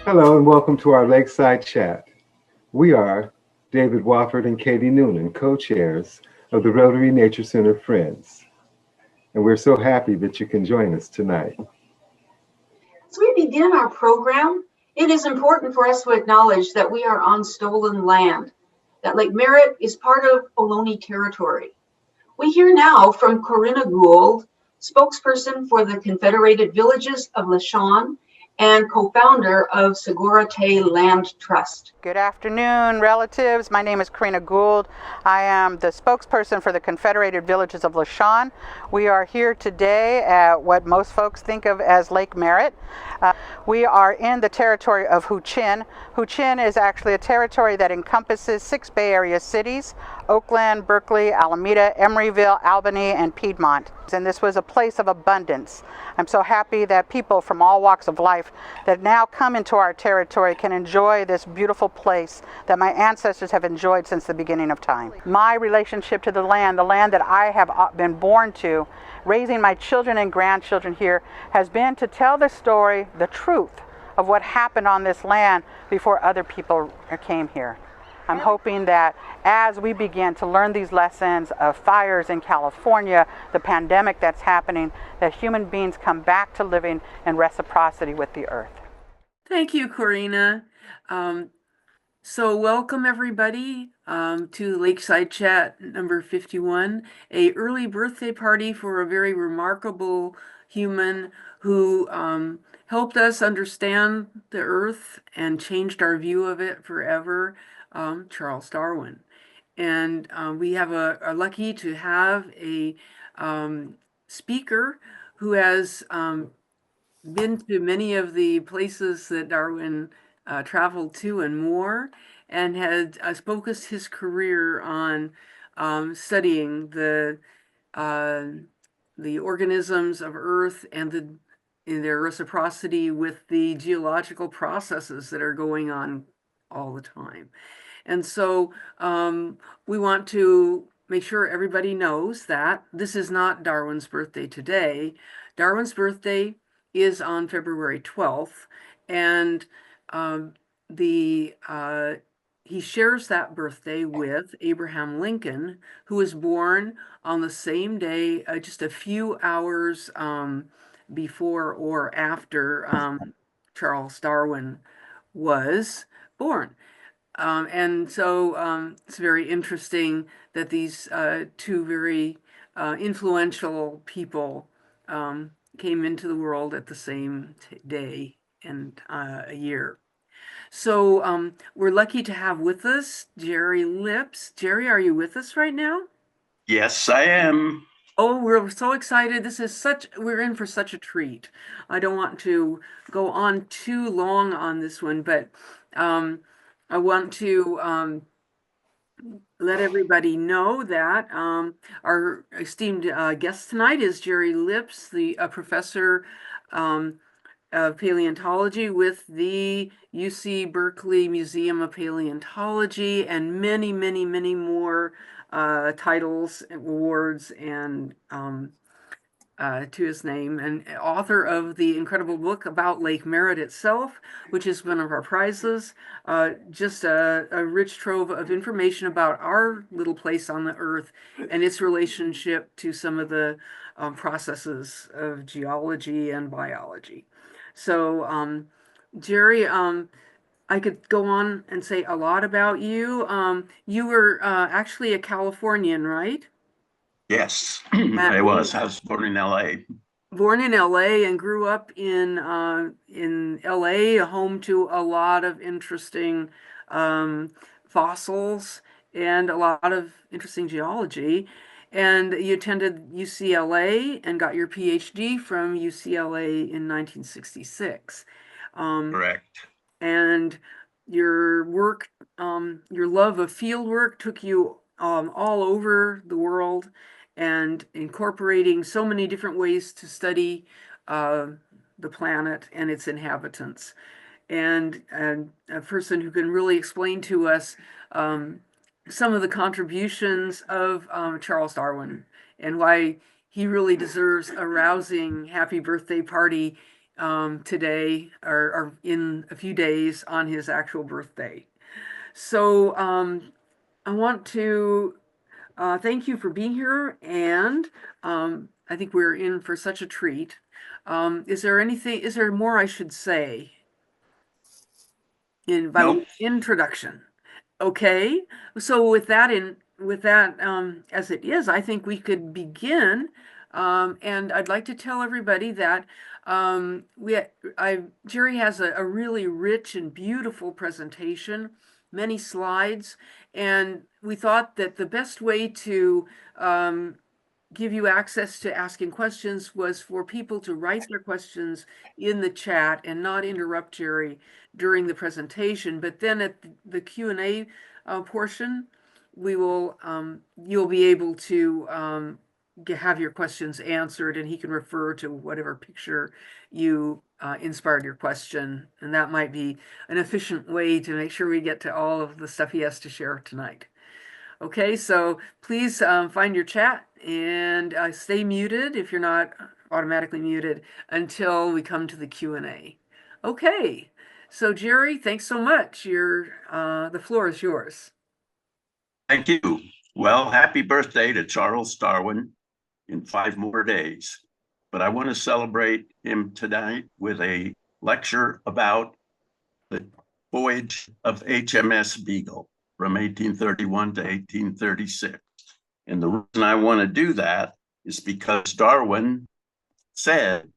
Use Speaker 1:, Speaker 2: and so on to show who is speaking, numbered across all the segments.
Speaker 1: Hello and welcome to our Lakeside chat. We are David Wofford and Katie Noonan, co-chairs of the Rotary Nature Center Friends. And we're so happy that you can join us tonight.
Speaker 2: As we begin our program, it is important for us to acknowledge that we are on stolen land, that Lake Merritt is part of Ohlone territory. We hear now from Corinna Gould, spokesperson for the Confederated Villages of LaShawn and co-founder of Segura Te Land Trust.
Speaker 3: Good afternoon, relatives. My name is Corinna Gould. I am the spokesperson for the Confederated Villages of LaShawn. We are here today at what most folks think of as Lake Merritt. We are in the territory of Huichin. Huichin is actually a territory that encompasses 6 Bay Area cities: Oakland, Berkeley, Alameda, Emeryville, Albany, and Piedmont. And this was a place of abundance. I'm so happy that people from all walks of life that now come into our territory can enjoy this beautiful place that my ancestors have enjoyed since the beginning of time. My relationship to the land that I have been born to, raising my children and grandchildren here, has been to tell the story, the truth of what happened on this land before other people came here. I'm hoping that as we begin to learn these lessons of fires in California, the pandemic that's happening, that human beings come back to living in reciprocity with the earth.
Speaker 4: Thank you, Corinna. So welcome everybody to Lakeside Chat number 51, a early birthday party for a very remarkable human who helped us understand the earth and changed our view of it forever, Charles Darwin. And we are lucky to have a speaker who has been to many of the places that Darwin traveled to and more, and had focused his career on studying the organisms of Earth and in their reciprocity with the geological processes that are going on all the time. And so we want to make sure everybody knows that this is not Darwin's birthday today. Darwin's birthday is on February 12th, and he shares that birthday with Abraham Lincoln, who was born on the same day, just a few hours before or after Charles Darwin was born. And so it's very interesting that these two very influential people came into the world at the same day and a year. So we're lucky to have with us Jere Lipps. Jere, are you with us right now?
Speaker 5: Yes, I am.
Speaker 4: Oh, we're so excited. We're in for such a treat. I don't want to go on too long on this one, but I want to let everybody know that our esteemed guest tonight is Jere Lipps, the professor of paleontology with the UC Berkeley Museum of Paleontology, and many, many, many more titles, awards, and to his name, and author of the incredible book about Lake Merritt itself, which is one of our prizes. Just a rich trove of information about our little place on the earth and its relationship to some of the processes of geology and biology. So, Jere, I could go on and say a lot about you. You were actually a Californian, right?
Speaker 5: Yes, I was. I was born in LA.
Speaker 4: Born in LA and grew up in LA, home to a lot of interesting fossils and a lot of interesting geology. And you attended UCLA and got your PhD from UCLA in 1966.
Speaker 5: Correct.
Speaker 4: And your work, your love of field work took you all over the world and incorporating so many different ways to study the planet and its inhabitants. And a person who can really explain to us some of the contributions of Charles Darwin and why he really deserves a rousing happy birthday party today or in a few days on his actual birthday. So I want to thank you for being here, and I think we're in for such a treat. Is there more I should say by
Speaker 5: Nope.
Speaker 4: introduction? Okay, so with that as it is, I think we could begin. And I'd like to tell everybody that Jere has a really rich and beautiful presentation, many slides, and we thought that the best way to give you access to asking questions was for people to write their questions in the chat and not interrupt Jere during the presentation. But then at the Q&A portion, you'll be able to have your questions answered, and he can refer to whatever picture you inspired your question. And that might be an efficient way to make sure we get to all of the stuff he has to share tonight. Okay, so please find your chat and stay muted if you're not automatically muted until we come to the Q&A. Okay, so Jere, thanks so much. The floor is yours.
Speaker 5: Thank you. Well, happy birthday to Charles Darwin in 5 more days. But I want to celebrate him tonight with a lecture about the voyage of HMS Beagle from 1831 to 1836. And the reason I want to do that is because Darwin said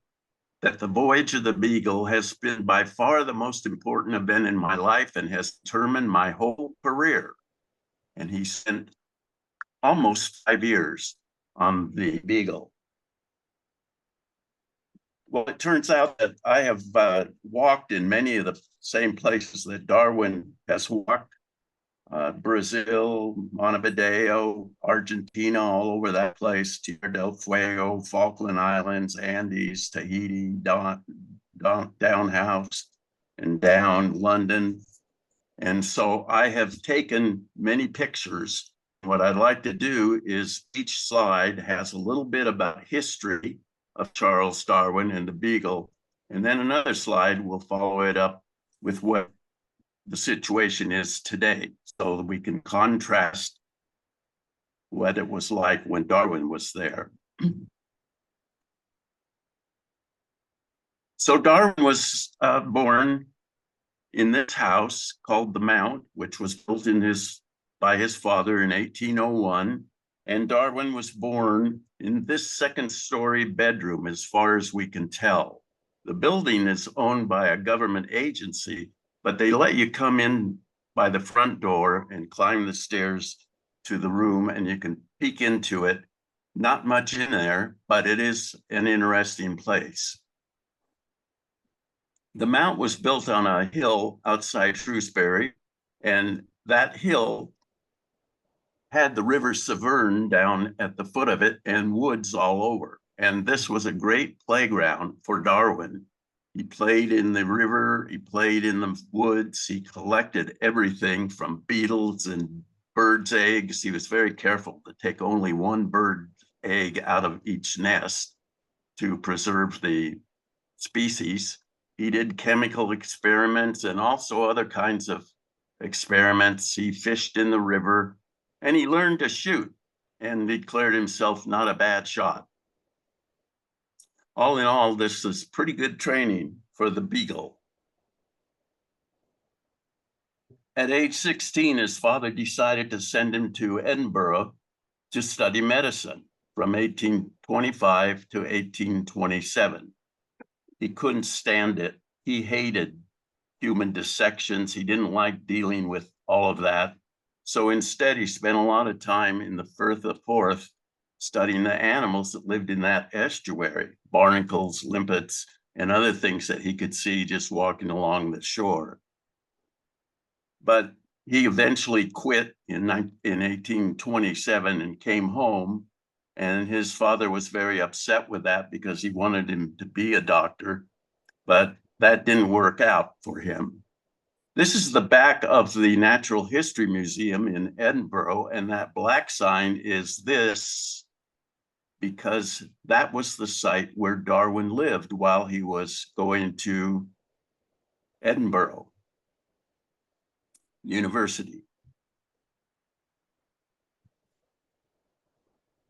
Speaker 5: that the voyage of the Beagle has been by far the most important event in my life and has determined my whole career. And he spent almost 5 years on the Beagle. Well, it turns out that I have walked in many of the same places that Darwin has walked. Brazil, Montevideo, Argentina, all over that place, Tierra del Fuego, Falkland Islands, Andes, Tahiti, down house, and down London. And so I have taken many pictures. What I'd like to do is each slide has a little bit about history of Charles Darwin and the Beagle, and then another slide will follow it up with what the situation is today, so that we can contrast what it was like when Darwin was there. So Darwin was born in this house called the Mount, which was built by his father in 1801. And Darwin was born in this second-story bedroom, as far as we can tell. The building is owned by a government agency, but they let you come in by the front door and climb the stairs to the room, and you can peek into it. Not much in there, but it is an interesting place. The Mount was built on a hill outside Shrewsbury, and that hill had the river Severn down at the foot of it and woods all over. And this was a great playground for Darwin. He played in the river, he played in the woods, he collected everything from beetles and birds' eggs. He was very careful to take only one bird egg out of each nest to preserve the species. He did chemical experiments and also other kinds of experiments. He fished in the river, and he learned to shoot and declared himself not a bad shot. All in all, this is pretty good training for the Beagle. At age 16, his father decided to send him to Edinburgh to study medicine from 1825 to 1827. He couldn't stand it. He hated human dissections. He didn't like dealing with all of that. So instead, he spent a lot of time in the Firth of Forth studying the animals that lived in that estuary, barnacles, limpets, and other things that he could see just walking along the shore. But he eventually quit in 1827 and came home. And his father was very upset with that because he wanted him to be a doctor, but that didn't work out for him. This is the back of the Natural History Museum in Edinburgh, and that black sign is this because that was the site where Darwin lived while he was going to Edinburgh University.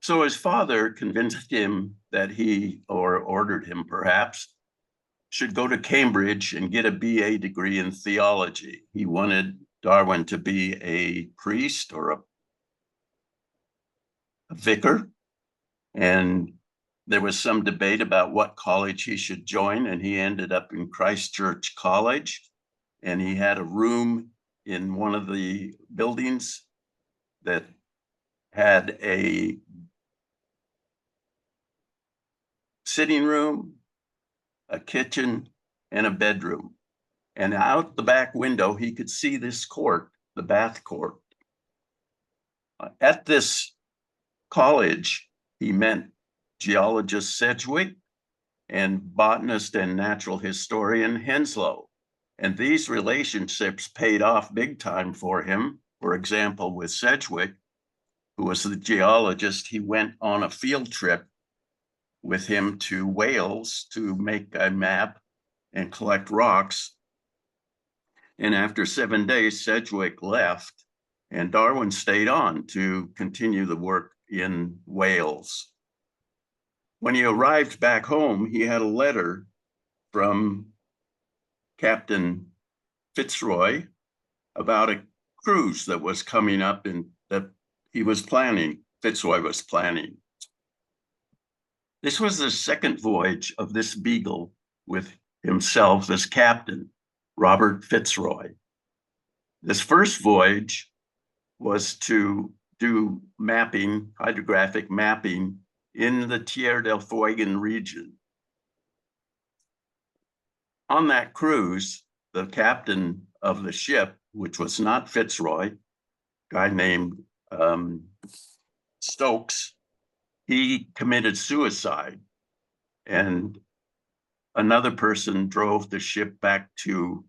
Speaker 5: So his father convinced him that he, or ordered him perhaps, should go to Cambridge and get a BA degree in theology. He wanted Darwin to be a priest or a vicar. And there was some debate about what college he should join, and he ended up in Christ Church College. And he had a room in one of the buildings that had a sitting room, a kitchen, and a bedroom. And out the back window, he could see this court, the Bath Court. At this college, he met geologist Sedgwick and botanist and natural historian Henslow. And these relationships paid off big time for him. For example, with Sedgwick, who was the geologist, he went on a field trip with him to Wales to make a map and collect rocks. And after 7 days, Sedgwick left, and Darwin stayed on to continue the work in Wales. When he arrived back home, he had a letter from Captain Fitzroy about a cruise that was coming up and that he was planning, Fitzroy was planning. This was the second voyage of this Beagle with himself as captain, Robert Fitzroy. This first voyage was to do mapping, hydrographic mapping in the Tierra del Fuego region. On that cruise, the captain of the ship, which was not Fitzroy, a guy named Stokes, he committed suicide, and another person drove the ship back to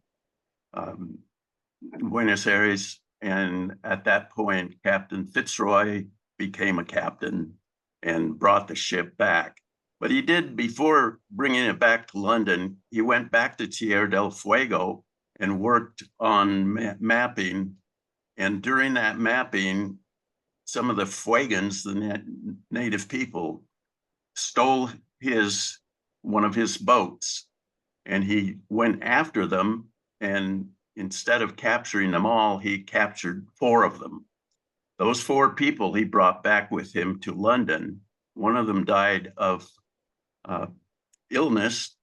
Speaker 5: Buenos Aires. And at that point, Captain Fitzroy became a captain and brought the ship back. But he did, before bringing it back to London, he went back to Tierra del Fuego and worked on mapping. And during that mapping, some of the Fuegans, the native people, stole one of his boats, and he went after them, and instead of capturing them all, he captured 4 of them. Those 4 people he brought back with him to London. One of them died of illness,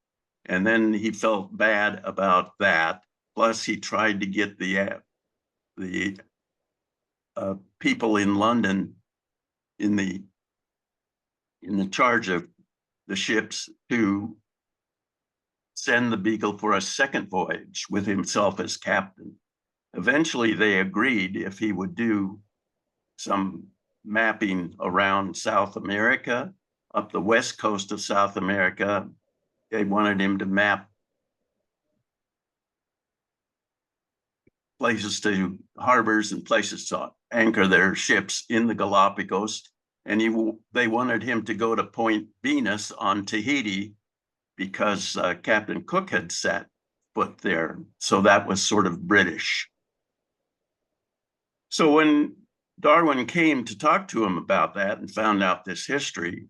Speaker 5: and then he felt bad about that. Plus, he tried to get the people in London in the charge of the ships to send the Beagle for a second voyage with himself as captain. Eventually, they agreed if he would do some mapping around South America, up the west coast of South America. They wanted him to map places to harbors and places to anchor their ships in the Galapagos. And they wanted him to go to Point Venus on Tahiti because Captain Cook had set foot there. So that was sort of British. So when Darwin came to talk to him about that and found out this history,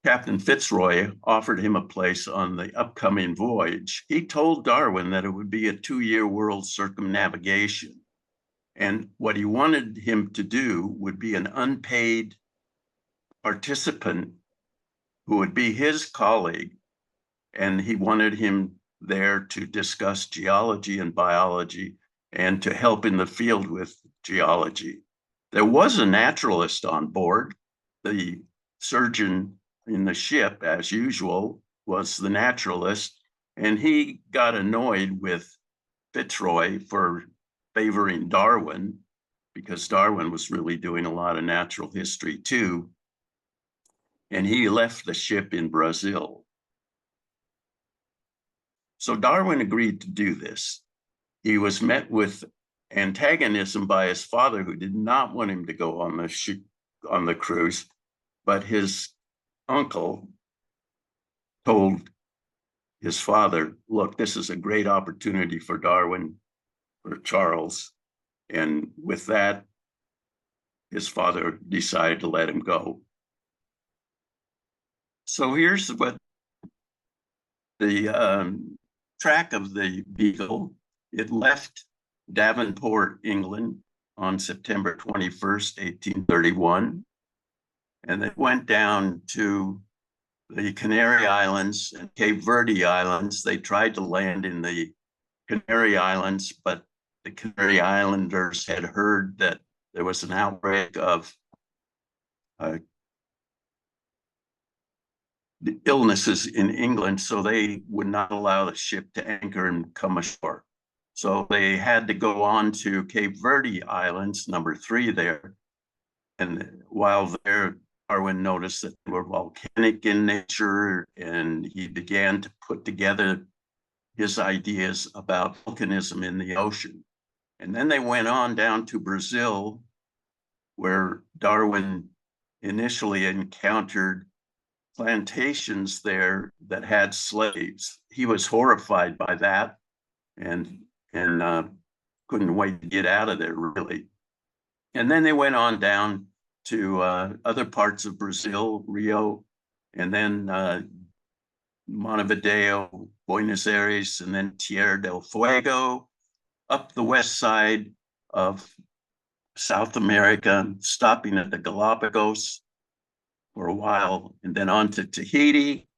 Speaker 5: Captain Fitzroy offered him a place on the upcoming voyage. He told Darwin that it would be a 2-year world circumnavigation. And what he wanted him to do would be an unpaid participant who would be his colleague. And he wanted him there to discuss geology and biology and to help in the field with geology. There was a naturalist on board. The surgeon in the ship, as usual, was the naturalist, and he got annoyed with Fitzroy for favoring Darwin, because Darwin was really doing a lot of natural history too. And he left the ship in Brazil. So Darwin agreed to do this. He was met with antagonism by his father, who did not want him to go on the cruise, but his uncle told his father, look, this is a great opportunity for Darwin, for Charles. And with that, his father decided to let him go. So here's what the track of the Beagle. It left Davenport, England on September 21st, 1831. And it went down to the Canary Islands and Cape Verde Islands. They tried to land in the Canary Islands, but the Canary Islanders had heard that there was an outbreak of the illnesses in England, so they would not allow the ship to anchor and come ashore. So they had to go on to Cape Verde Islands, number 3 there. And while there, Darwin noticed that they were volcanic in nature, and he began to put together his ideas about volcanism in the ocean. And then they went on down to Brazil, where Darwin initially encountered plantations there that had slaves. He was horrified by that and couldn't wait to get out of there, really. And then they went on down to other parts of Brazil, Rio, and then Montevideo, Buenos Aires, and then Tierra del Fuego, up the west side of South America, stopping at the Galapagos for a while, and then on to Tahiti.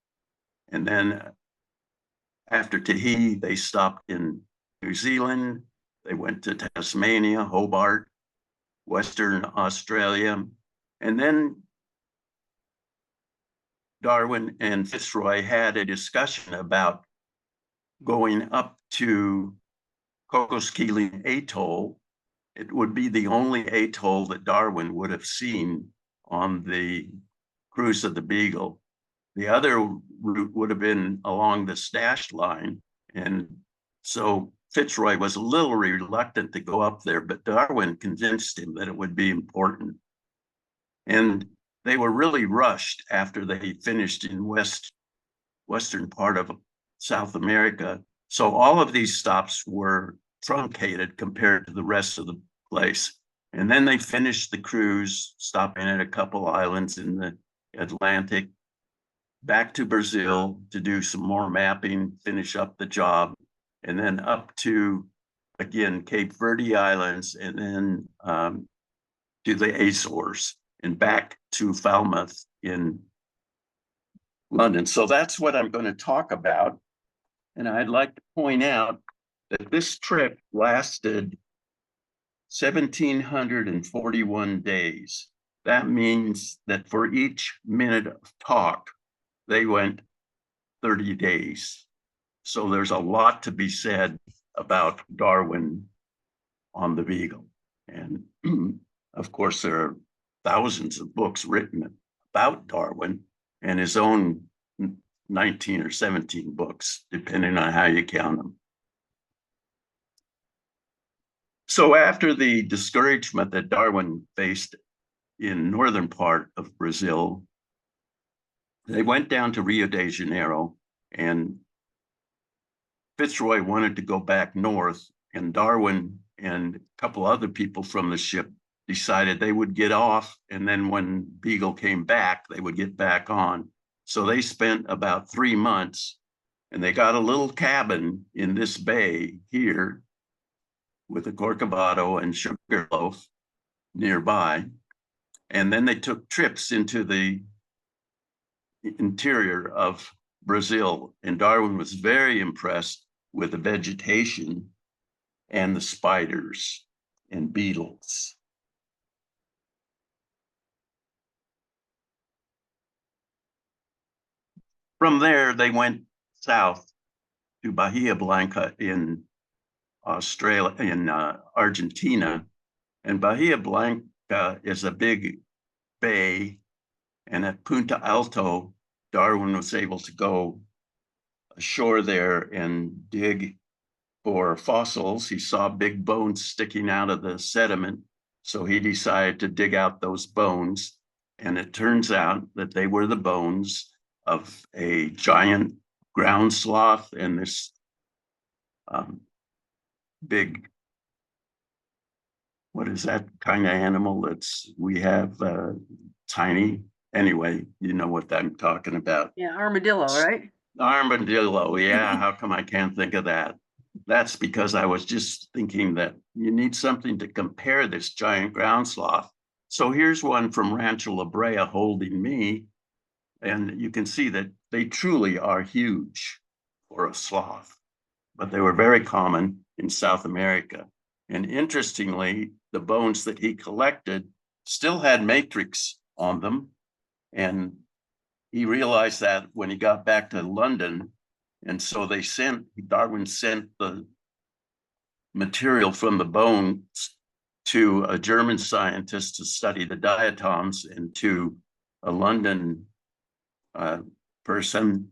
Speaker 5: And then after Tahiti, they stopped in New Zealand. They went to Tasmania, Hobart, Western Australia. And then Darwin and Fitzroy had a discussion about going up to Cocos-Keeling Atoll. It would be the only atoll that Darwin would have seen on the cruise of the Beagle. The other route would have been along the Stash line. And so Fitzroy was a little reluctant to go up there, but Darwin convinced him that it would be important. And they were really rushed after they finished in western part of South America. So all of these stops were truncated compared to the rest of the place. And then they finished the cruise, stopping at a couple islands in the Atlantic, back to Brazil to do some more mapping, finish up the job, and then up to, again, Cape Verde Islands, and then to the Azores, and back to Falmouth in London. So that's what I'm going to talk about. And I'd like to point out that this trip lasted 1,741 days. That means that for each minute of talk, they went 30 days. So there's a lot to be said about Darwin on the Beagle. And of course, there are thousands of books written about Darwin, and his own 19 or 17 books, depending on how you count them. So after the discouragement that Darwin faced in northern part of Brazil, they went down to Rio de Janeiro, and Fitzroy wanted to go back north, and Darwin and a couple other people from the ship decided they would get off, and then when Beagle came back, they would get back on. So they spent about 3 months, and they got a little cabin in this bay here with a Corcovado and Sugarloaf nearby. And then they took trips into the interior of Brazil, and Darwin was very impressed with the vegetation and the spiders and beetles. From there, they went south to Bahia Blanca in Australia, in Argentina. And Bahia Blanca is a big bay. And at Punta Alto, Darwin was able to go ashore there and dig for fossils. He saw big bones sticking out of the sediment. So he decided to dig out those bones. And it turns out that they were the bones of a giant ground sloth and this big, what is that kind of animal we have tiny? Anyway, you know what I'm talking about.
Speaker 4: Yeah, armadillo, right?
Speaker 5: Armadillo, yeah, how come I can't think of that? That's because I was just thinking that you need something to compare this giant ground sloth. So here's one from Rancho La Brea holding me, and you can see that they truly are huge for a sloth, but they were very common in South America. And interestingly, the bones that he collected still had matrix on them. And he realized that when he got back to London. And so Darwin sent the material from the bones to a German scientist to study the diatoms and to a London person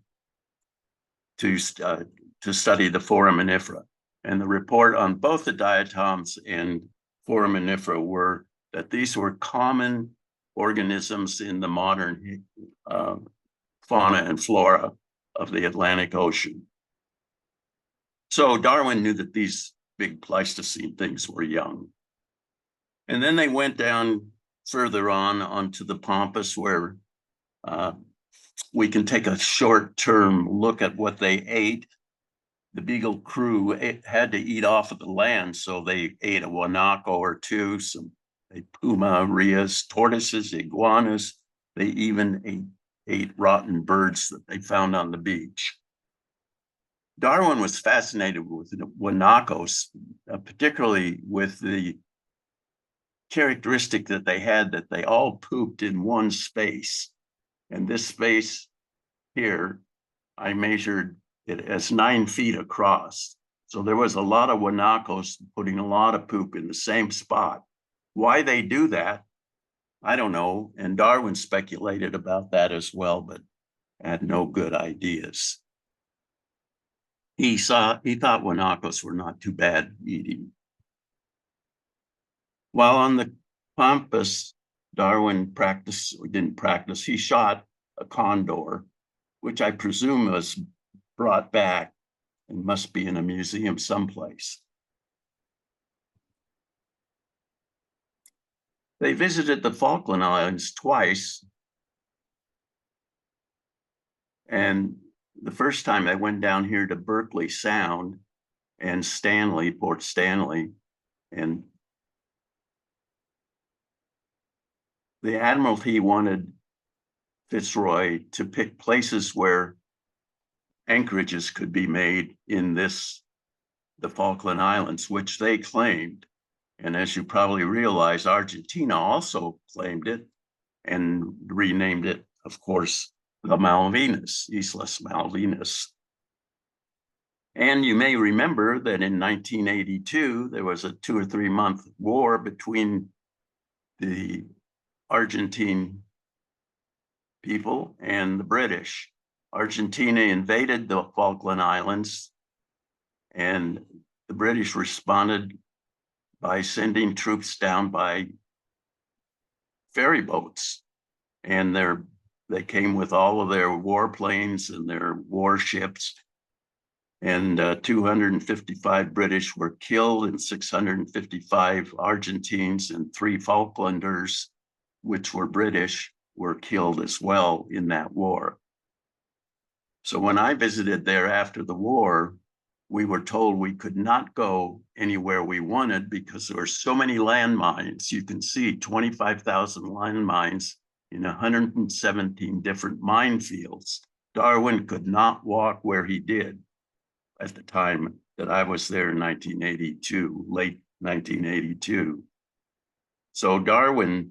Speaker 5: to study the foraminifera. And the report on both the diatoms and foraminifera were that these were common organisms in the modern fauna and flora of the Atlantic Ocean. So Darwin knew that these big Pleistocene things were young. And then they went down further onto the Pampas, where we can take a short-term look at what they ate. The Beagle crew had to eat off of the land, so they ate a guanaco or two, some puma, rheas, tortoises, iguanas. They even ate rotten birds that they found on the beach. Darwin was fascinated with guanacos, particularly with the characteristic that they had that they all pooped in one space. And this space here, I measured it as 9 feet across. So there was a lot of guanacos putting a lot of poop in the same spot. Why they do that, I don't know. And Darwin speculated about that as well, but had no good ideas. He thought guanacos were not too bad eating. While on the Pampas, Darwin he shot a condor, which I presume was brought back and must be in a museum someplace. They visited the Falkland Islands twice. And the first time I went down here to Berkeley Sound and Port Stanley, and the Admiralty wanted Fitzroy to pick places where anchorages could be made in the Falkland Islands, which they claimed. And as you probably realize, Argentina also claimed it and renamed it, of course, the Malvinas, Islas Malvinas. And you may remember that in 1982, there was a 2 or 3 month war between the Argentine people and the British. Argentina invaded the Falkland Islands, and the British responded by sending troops down by ferry boats. And they came with all of their warplanes and their warships. And 255 British were killed, and 655 Argentines and 3 Falklanders, which were British, were killed as well in that war. So when I visited there after the war, we were told we could not go anywhere we wanted because there were so many landmines. You can see 25,000 landmines in 117 different minefields. Darwin could not walk where he did at the time that I was there in 1982, late 1982. So Darwin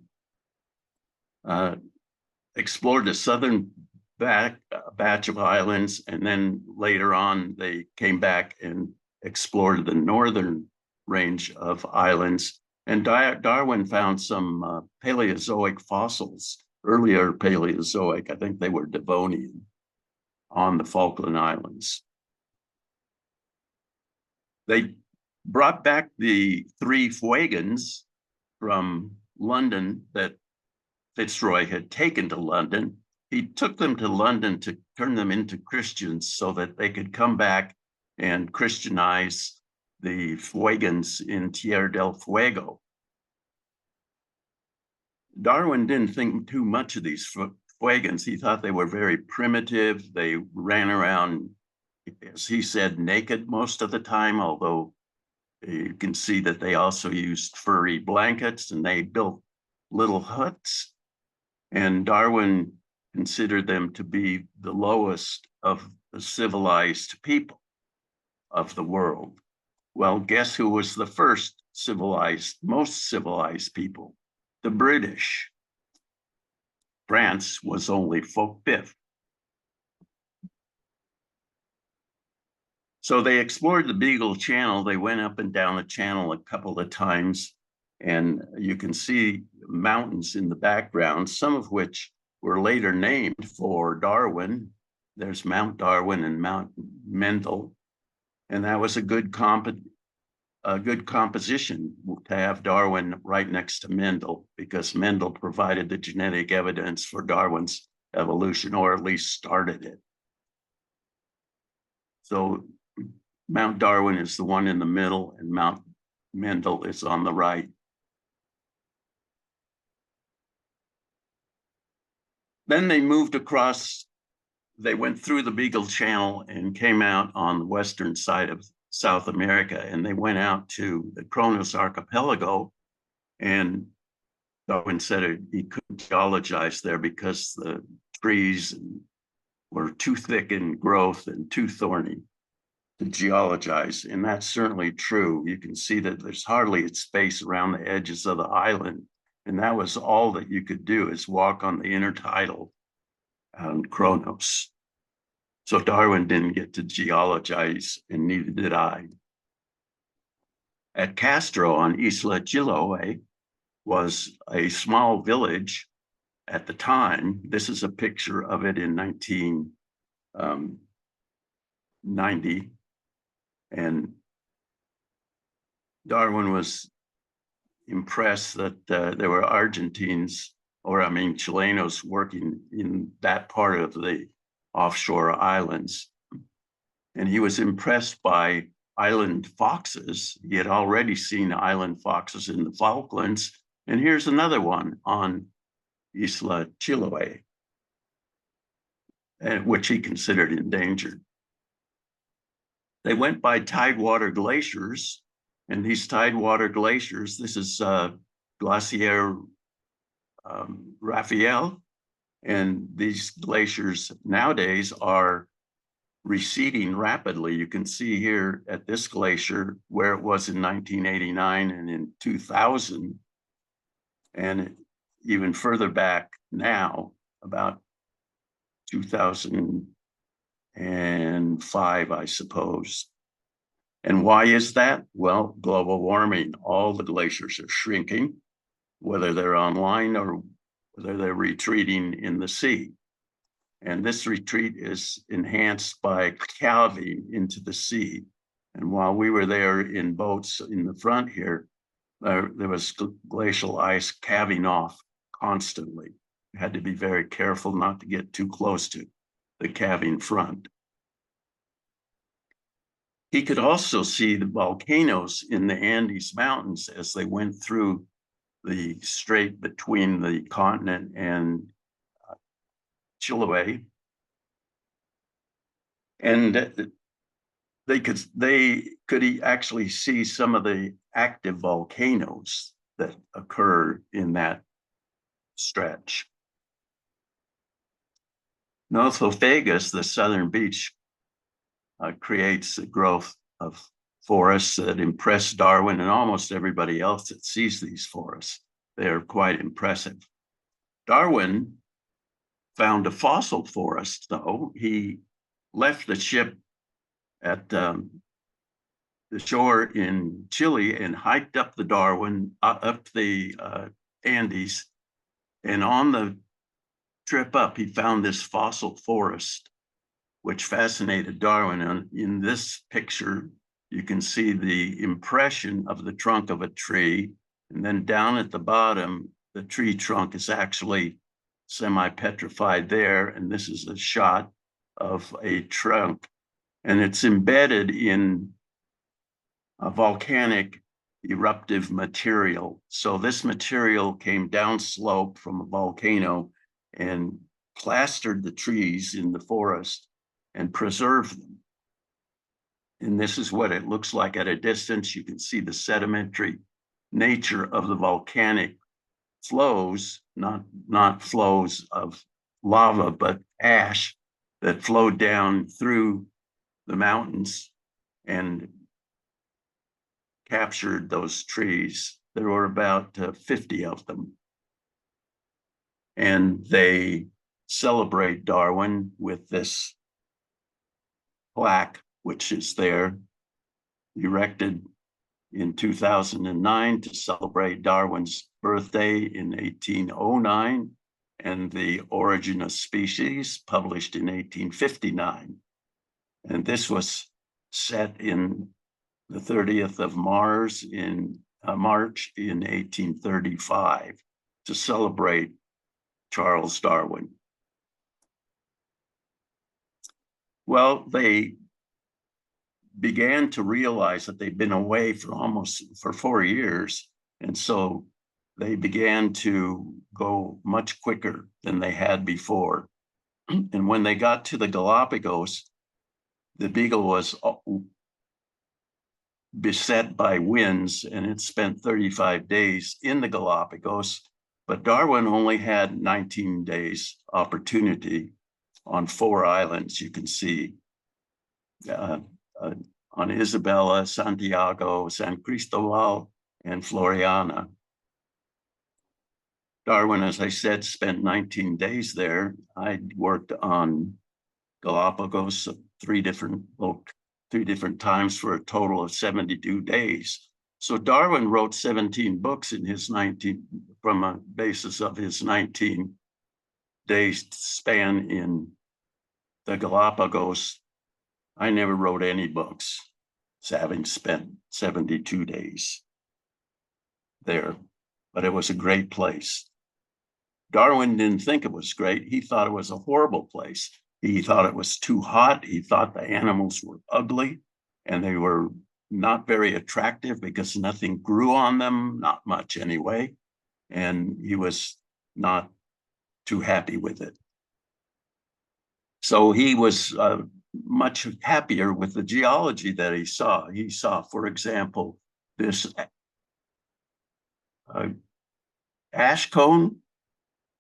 Speaker 5: explored the southern batch of islands, and then later on they came back and explored the northern range of islands. And Darwin found some Paleozoic fossils, earlier Paleozoic, I think they were Devonian, on the Falkland Islands. They brought back the 3 Fuegians from London that Fitzroy had taken to London. He took them to London to turn them into Christians so that they could come back and Christianize the Fuegians in Tierra del Fuego. Darwin didn't think too much of these Fuegians. He thought they were very primitive. They ran around, as he said, naked most of the time, although you can see that they also used furry blankets and they built little huts. And Darwin considered them to be the lowest of the civilized people of the world. Well, guess who was the first civilized, most civilized people? The British. France was only 5th. So they explored the Beagle Channel. They went up and down the channel a couple of times, and you can see mountains in the background, some of which were later named for Darwin. There's Mount Darwin and Mount Mendel, and that was a good composition to have Darwin right next to Mendel, because Mendel provided the genetic evidence for Darwin's evolution, or at least started it. So Mount Darwin is the one in the middle, and Mount Mendel is on the right. Then they moved across, they went through the Beagle Channel and came out on the western side of South America, and they went out to the Kronos Archipelago, and Darwin said he couldn't geologize there because the trees were too thick in growth and too thorny to geologize, and that's certainly true. You can see that there's hardly space around the edges of the island, and that was all that you could do, is walk on the intertidal on Kronos. So Darwin didn't get to geologize, and neither did I. At Castro on Isla Chiloé was a small village at the time. This is a picture of it in 1990. And Darwin was impressed that there were Chilenos working in that part of the offshore islands. And he was impressed by island foxes. He had already seen island foxes in the Falklands. And here's another one on Isla Chiloé, which he considered endangered. They went by tidewater glaciers, and these tidewater glaciers, this is Glacier Raphael, and these glaciers nowadays are receding rapidly. You can see here at this glacier where it was in 1989 and in 2000, and even further back now, about 2005, I suppose. And why is that? Well, global warming. All the glaciers are shrinking, whether they're on line or whether they're retreating in the sea. And this retreat is enhanced by calving into the sea. And while we were there in boats in the front here, there was glacial ice calving off constantly. You had to be very careful not to get too close to the calving front. He could also see the volcanoes in the Andes Mountains as they went through the strait between the continent and Chiloé. And they could actually see some of the active volcanoes that occur in that stretch. Nothofagus, the southern beach, creates the growth of forests that impress Darwin and almost everybody else that sees these forests. They are quite impressive. Darwin found a fossil forest, though. He left the ship at the shore in Chile and hiked up the Darwin, up the Andes. And on the trip up, he found this fossil forest, which fascinated Darwin. And in this picture, you can see the impression of the trunk of a tree. And then down at the bottom, the tree trunk is actually semi-petrified there. And this is a shot of a trunk. And it's embedded in a volcanic eruptive material. So this material came downslope from a volcano and plastered the trees in the forest and preserved them. And this is what it looks like at a distance. You can see the sedimentary nature of the volcanic flows, not flows of lava, but ash that flowed down through the mountains and captured those trees. There were about 50 of them. And they celebrate Darwin with this plaque, which is there, erected in 2009 to celebrate Darwin's birthday in 1809 and the Origin of Species, published in 1859. And this was set in the 30th of March in 1835 to celebrate Charles Darwin. Well, they began to realize that they'd been away for 4 years. And so they began to go much quicker than they had before. And when they got to the Galapagos, the Beagle was beset by winds, and it spent 35 days in the Galapagos, but Darwin only had 19 days opportunity on 4 islands. You can see on Isabella, Santiago, San Cristobal, and Floriana. Darwin, as I said, spent 19 days there. I worked on Galapagos 3 different times for a total of 72 days. So Darwin wrote 17 books in his from a basis of his 19 days span in the Galapagos. I never wrote any books, having spent 72 days there, but it was a great place. Darwin didn't think it was great. He thought it was a horrible place. He thought it was too hot. He thought the animals were ugly and they were not very attractive because nothing grew on them, not much anyway. And he was not too happy with it. So he was much happier with the geology that he saw. He saw, for example, this ash cone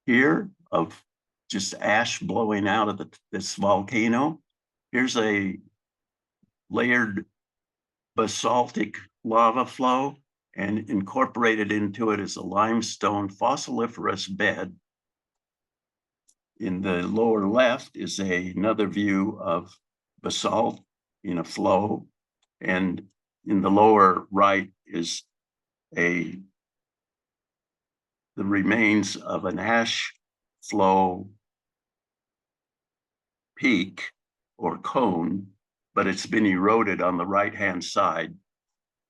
Speaker 5: here of just ash blowing out of this volcano. Here's a layered basaltic lava flow, and incorporated into it is a limestone fossiliferous bed. In the lower left is another view of basalt in a flow, and in the lower right is the remains of an ash flow peak or cone, but it's been eroded on the right-hand side.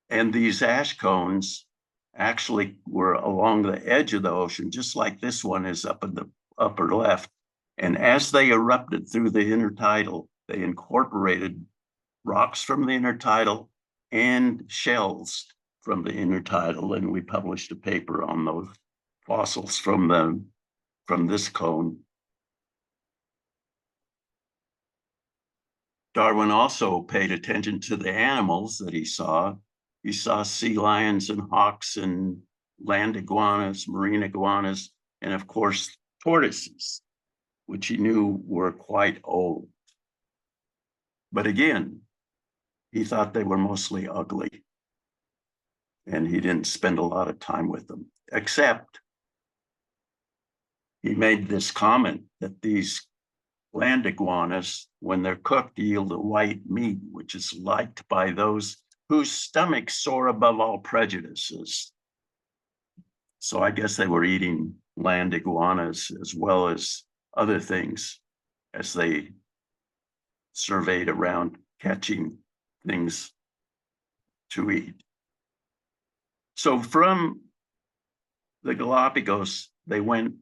Speaker 5: And these ash cones actually were along the edge of the ocean, just like this one is up in the upper left. And as they erupted through the intertidal, they incorporated rocks from the intertidal and shells from the intertidal. And we published a paper on those fossils from this cone. Darwin also paid attention to the animals that he saw. He saw sea lions and hawks and land iguanas, marine iguanas, and of course, tortoises, which he knew were quite old. But again, he thought they were mostly ugly. And he didn't spend a lot of time with them, except he made this comment that these land iguanas, when they're cooked, yield a white meat, which is liked by those whose stomachs soar above all prejudices. So I guess they were eating land iguanas as well as other things as they surveyed around catching things to eat. So from the Galapagos, they went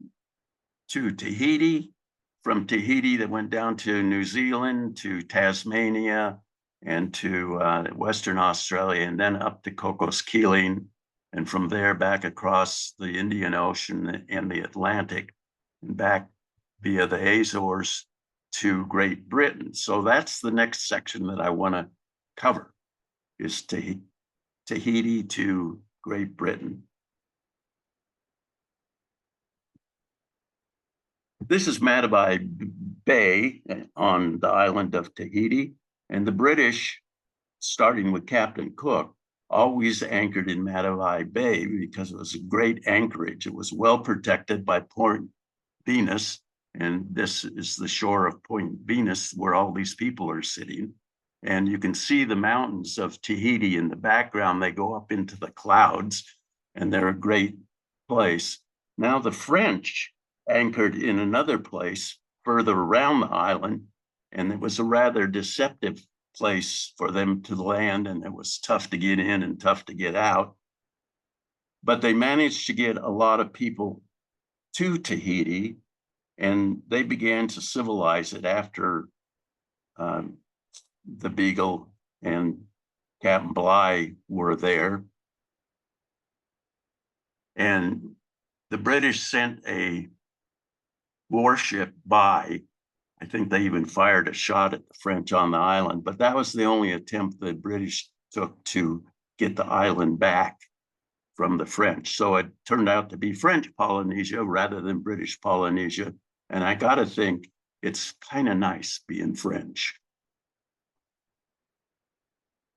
Speaker 5: to Tahiti. From Tahiti, they went down to New Zealand, to Tasmania, and to Western Australia, and then up to Cocos Keeling, and from there back across the Indian Ocean and the Atlantic, and back via the Azores to Great Britain. So that's the next section that I want to cover, is Tahiti to Great Britain. This is Matavai Bay on the island of Tahiti, and the British, starting with Captain Cook, always anchored in Matavai Bay because it was a great anchorage. It was well protected by Point Venus, and this is the shore of Point Venus where all these people are sitting. And you can see the mountains of Tahiti in the background. They go up into the clouds, and they're a great place. Now the French anchored in another place further around the island, and it was a rather deceptive place for them to land, and it was tough to get in and tough to get out. But they managed to get a lot of people to Tahiti, and they began to civilize it after the Beagle and Captain Bligh were there. And the British sent a warship by. I think they even fired a shot at the French on the island, but that was the only attempt the British took to get the island back from the French. So it turned out to be French Polynesia rather than British Polynesia. And I got to think it's kind of nice being French.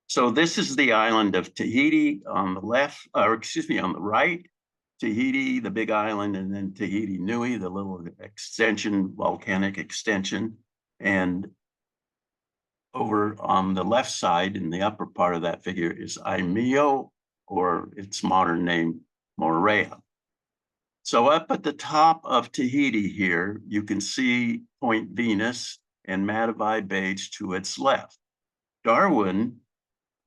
Speaker 5: So this is the island of Tahiti on the left, or excuse me, on the right. Tahiti, the big island, and then Tahiti Nui, the little extension, volcanic extension. And over on the left side, in the upper part of that figure, is Aimeo, or its modern name, Moorea. So up at the top of Tahiti here, you can see Point Venus and Matavai Bay to its left. Darwin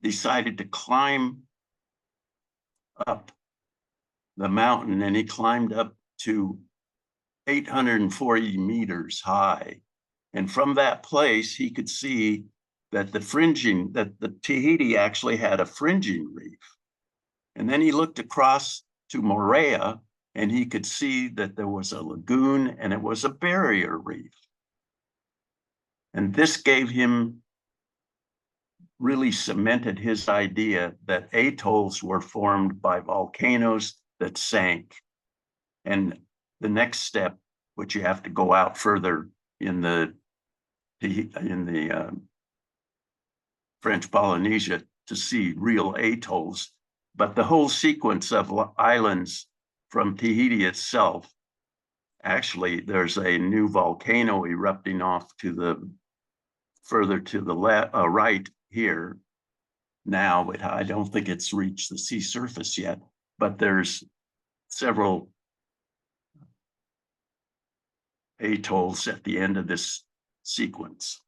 Speaker 5: decided to climb up the mountain, and he climbed up to 840 meters high. And from that place, he could see that the Tahiti actually had a fringing reef. And then he looked across to Moorea, and he could see that there was a lagoon and it was a barrier reef. And this gave him, really cemented his idea that atolls were formed by volcanoes that sank. And the next step, which you have to go out further in the French Polynesia to see real atolls, but the whole sequence of islands from Tahiti itself, actually there's a new volcano erupting off to the further to the right here now, but I don't think it's reached the sea surface yet, but there's several atolls at the end of this sequence.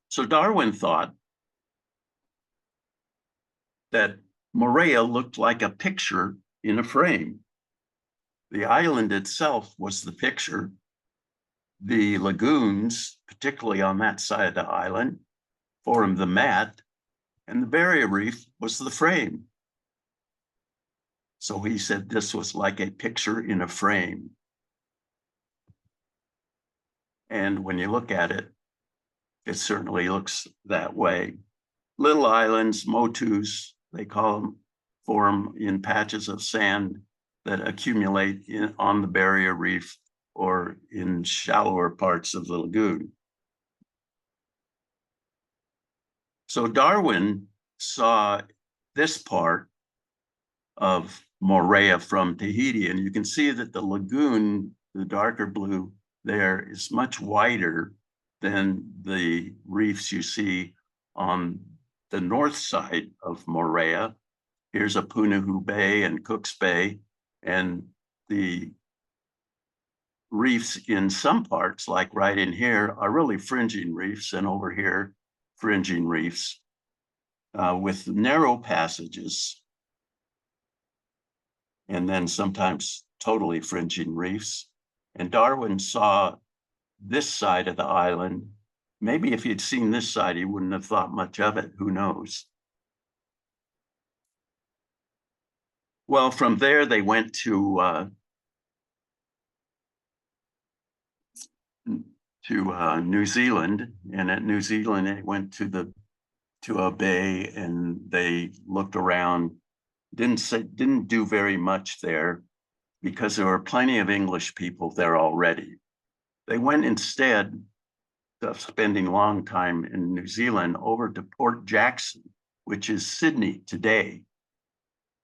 Speaker 5: So Darwin thought that Moorea looked like a picture in a frame. The island itself was the picture. The lagoons, particularly on that side of the island, formed the mat, and the barrier reef was the frame. So he said this was like a picture in a frame. And when you look at it, it certainly looks that way. Little islands, motus, they call them, form in patches of sand that accumulate on the barrier reef or in shallower parts of the lagoon. So Darwin saw this part of Moorea from Tahiti, and you can see that the lagoon, the darker blue there, is much wider than the reefs you see on the north side of Moorea. Here's a Punahou Bay and Cook's Bay, and the reefs in some parts, like right in here, are really fringing reefs, and over here, fringing reefs with narrow passages, and then sometimes totally fringing reefs. And Darwin saw this side of the island. Maybe if he'd seen this side, he wouldn't have thought much of it. Who knows? Well, from there, they went to New Zealand, and at New Zealand, they went to a bay, and they looked around. Didn't do very much there because there were plenty of English people there already. They went instead of spending long time in New Zealand over to Port Jackson, which is Sydney today.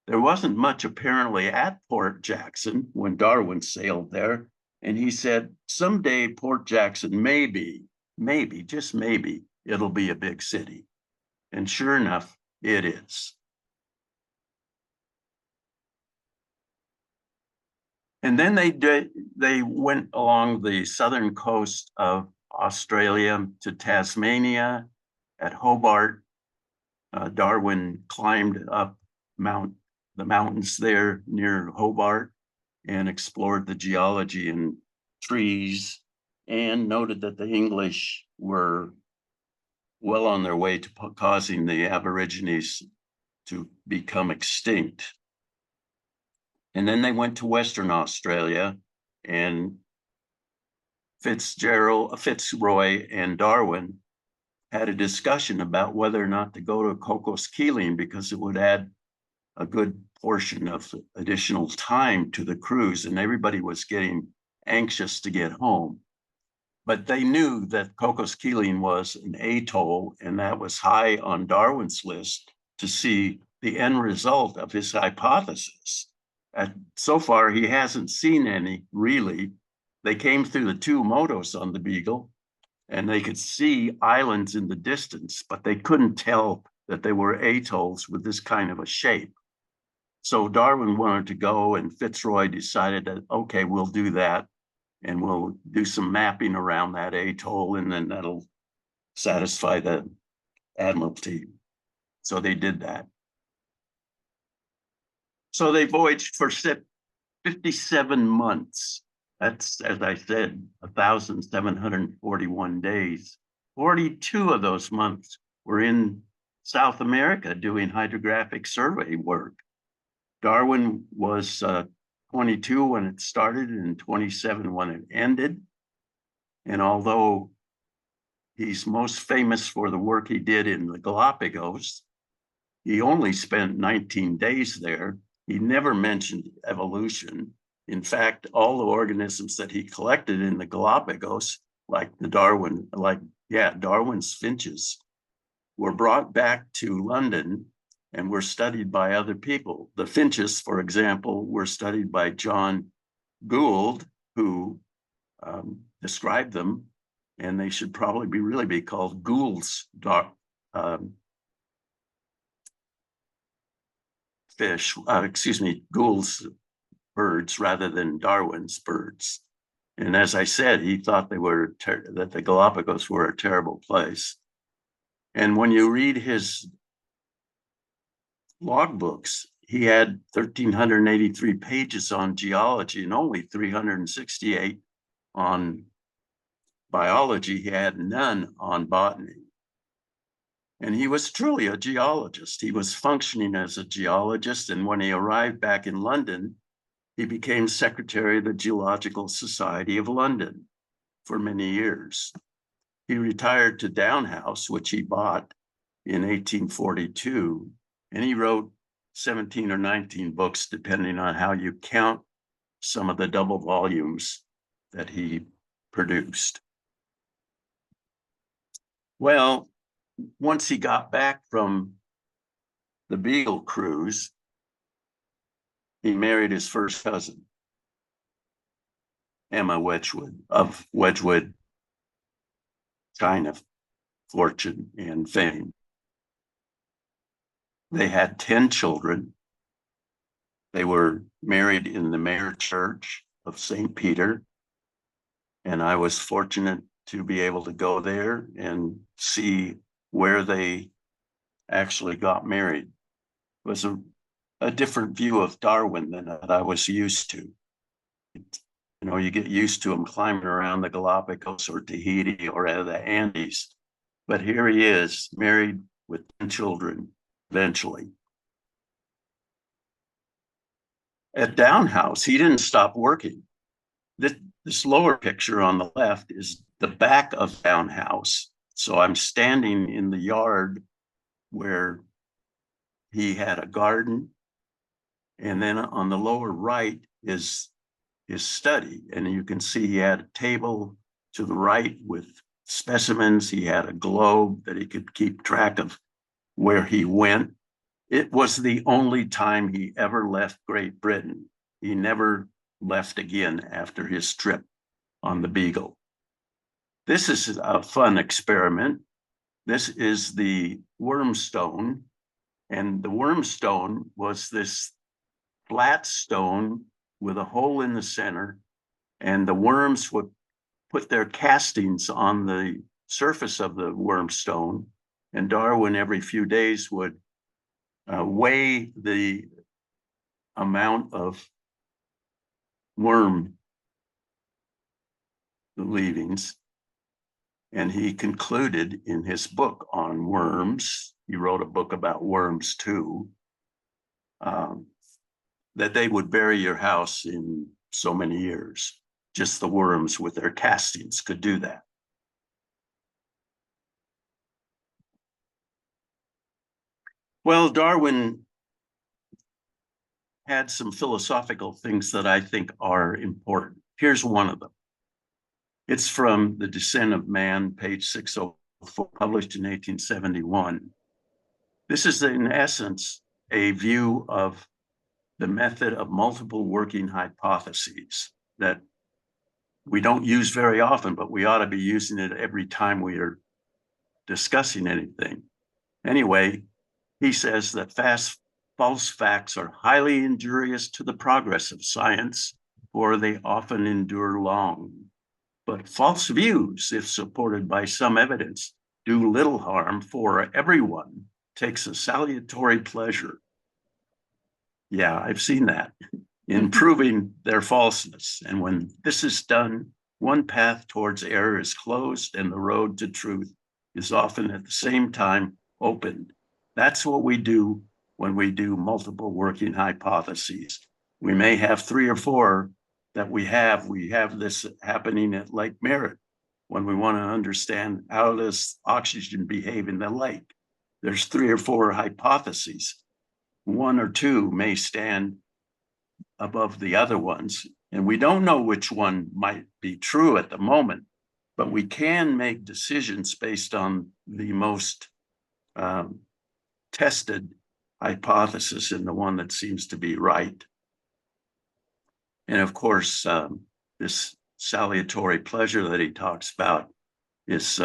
Speaker 5: There wasn't much apparently at Port Jackson when Darwin sailed there. And he said, someday Port Jackson, maybe, just maybe, it'll be a big city. And sure enough, it is. And then they went along the southern coast of Australia to Tasmania. At Hobart, Darwin climbed up the mountains there near Hobart and explored the geology and trees, and noted that the English were well on their way to causing the Aborigines to become extinct. And then they went to Western Australia, and Fitzroy and Darwin had a discussion about whether or not to go to Cocos Keeling because it would add a good portion of additional time to the cruise, and everybody was getting anxious to get home. But they knew that Cocos Keeling was an atoll, and that was high on Darwin's list to see the end result of his hypothesis. So far, he hasn't seen any, really. They came through the two motos on the Beagle, and they could see islands in the distance, but they couldn't tell that they were atolls with this kind of a shape. So Darwin wanted to go, and Fitzroy decided that, okay, we'll do that, and we'll do some mapping around that atoll, and then that'll satisfy the Admiralty. So they did that. So they voyaged for 57 months. That's, as I said, 1,741 days. 42 of those months were in South America doing hydrographic survey work. Darwin was 22 when it started and 27 when it ended. And although he's most famous for the work he did in the Galapagos, he only spent 19 days there. He never mentioned evolution. In fact, all the organisms that he collected in the Galapagos, like Darwin's finches, were brought back to London and were studied by other people. The finches, for example, were studied by John Gould, who described them, and they should probably really be called Gould's Gould's birds rather than Darwin's birds. And as I said, he thought that the Galapagos were a terrible place. And when you read his logbooks, he had 1,383 pages on geology and only 368 on biology. He had none on botany. And he was truly a geologist. He was functioning as a geologist. And when he arrived back in London, he became secretary of the Geological Society of London for many years. He retired to Down House, which he bought in 1842, and he wrote 17 or 19 books, depending on how you count some of the double volumes that he produced. Well, once he got back from the Beagle cruise, he married his first cousin, Emma Wedgwood, of Wedgwood kind of fortune and fame. They had 10 children. They were married in the Mayor Church of St. Peter. And I was fortunate to be able to go there and see where they actually got married. It was a different view of Darwin than I was used to. You know, you get used to him climbing around the Galapagos or Tahiti or the Andes. But here he is, married with 10 children eventually. At Down House, he didn't stop working. This lower picture on the left is the back of Down House. So I'm standing in the yard where he had a garden. And then on the lower right is his study. And you can see he had a table to the right with specimens. He had a globe that he could keep track of where he went. It was the only time he ever left Great Britain. He never left again after his trip on the Beagle. This is a fun experiment. This is the wormstone. And the wormstone was this flat stone with a hole in the center. And the worms would put their castings on the surface of the wormstone. And Darwin, every few days, would weigh the amount of worm leavings. And he concluded in his book on worms, he wrote a book about worms too, that they would bury your house in so many years. Just the worms with their castings could do that. Well, Darwin had some philosophical things that I think are important. Here's one of them. It's from The Descent of Man, page 604, published in 1871. This is, in essence, a view of the method of multiple working hypotheses that we don't use very often, but we ought to be using it every time we are discussing anything. Anyway, he says that false facts are highly injurious to the progress of science, for they often endure long. But false views, if supported by some evidence, do little harm, for everyone takes a salutary pleasure. Yeah, I've seen that, in proving their falseness. And when this is done, one path towards error is closed and the road to truth is often at the same time opened. That's what we do when we do multiple working hypotheses. We may have 3 or 4 that we have this happening at Lake Merritt when we want to understand how does oxygen behave in the lake. There's 3 or 4 hypotheses. 1 or 2 may stand above the other ones, and we don't know which one might be true at the moment, but we can make decisions based on the most tested hypothesis and the one that seems to be right. And of course, this salutary pleasure that he talks about is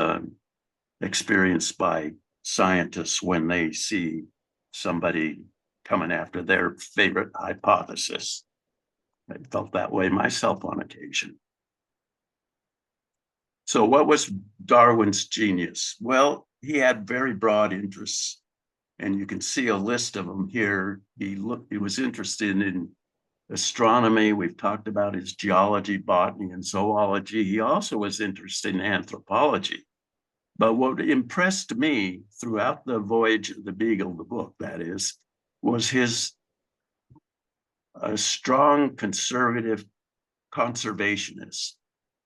Speaker 5: experienced by scientists when they see somebody coming after their favorite hypothesis. I felt that way myself on occasion. So what was Darwin's genius? Well, he had very broad interests, and you can see a list of them here. He was interested in astronomy. We've talked about his geology, botany, and zoology. He also was interested in anthropology. But what impressed me throughout the voyage of the Beagle, the book that is, was his strong conservative conservationist.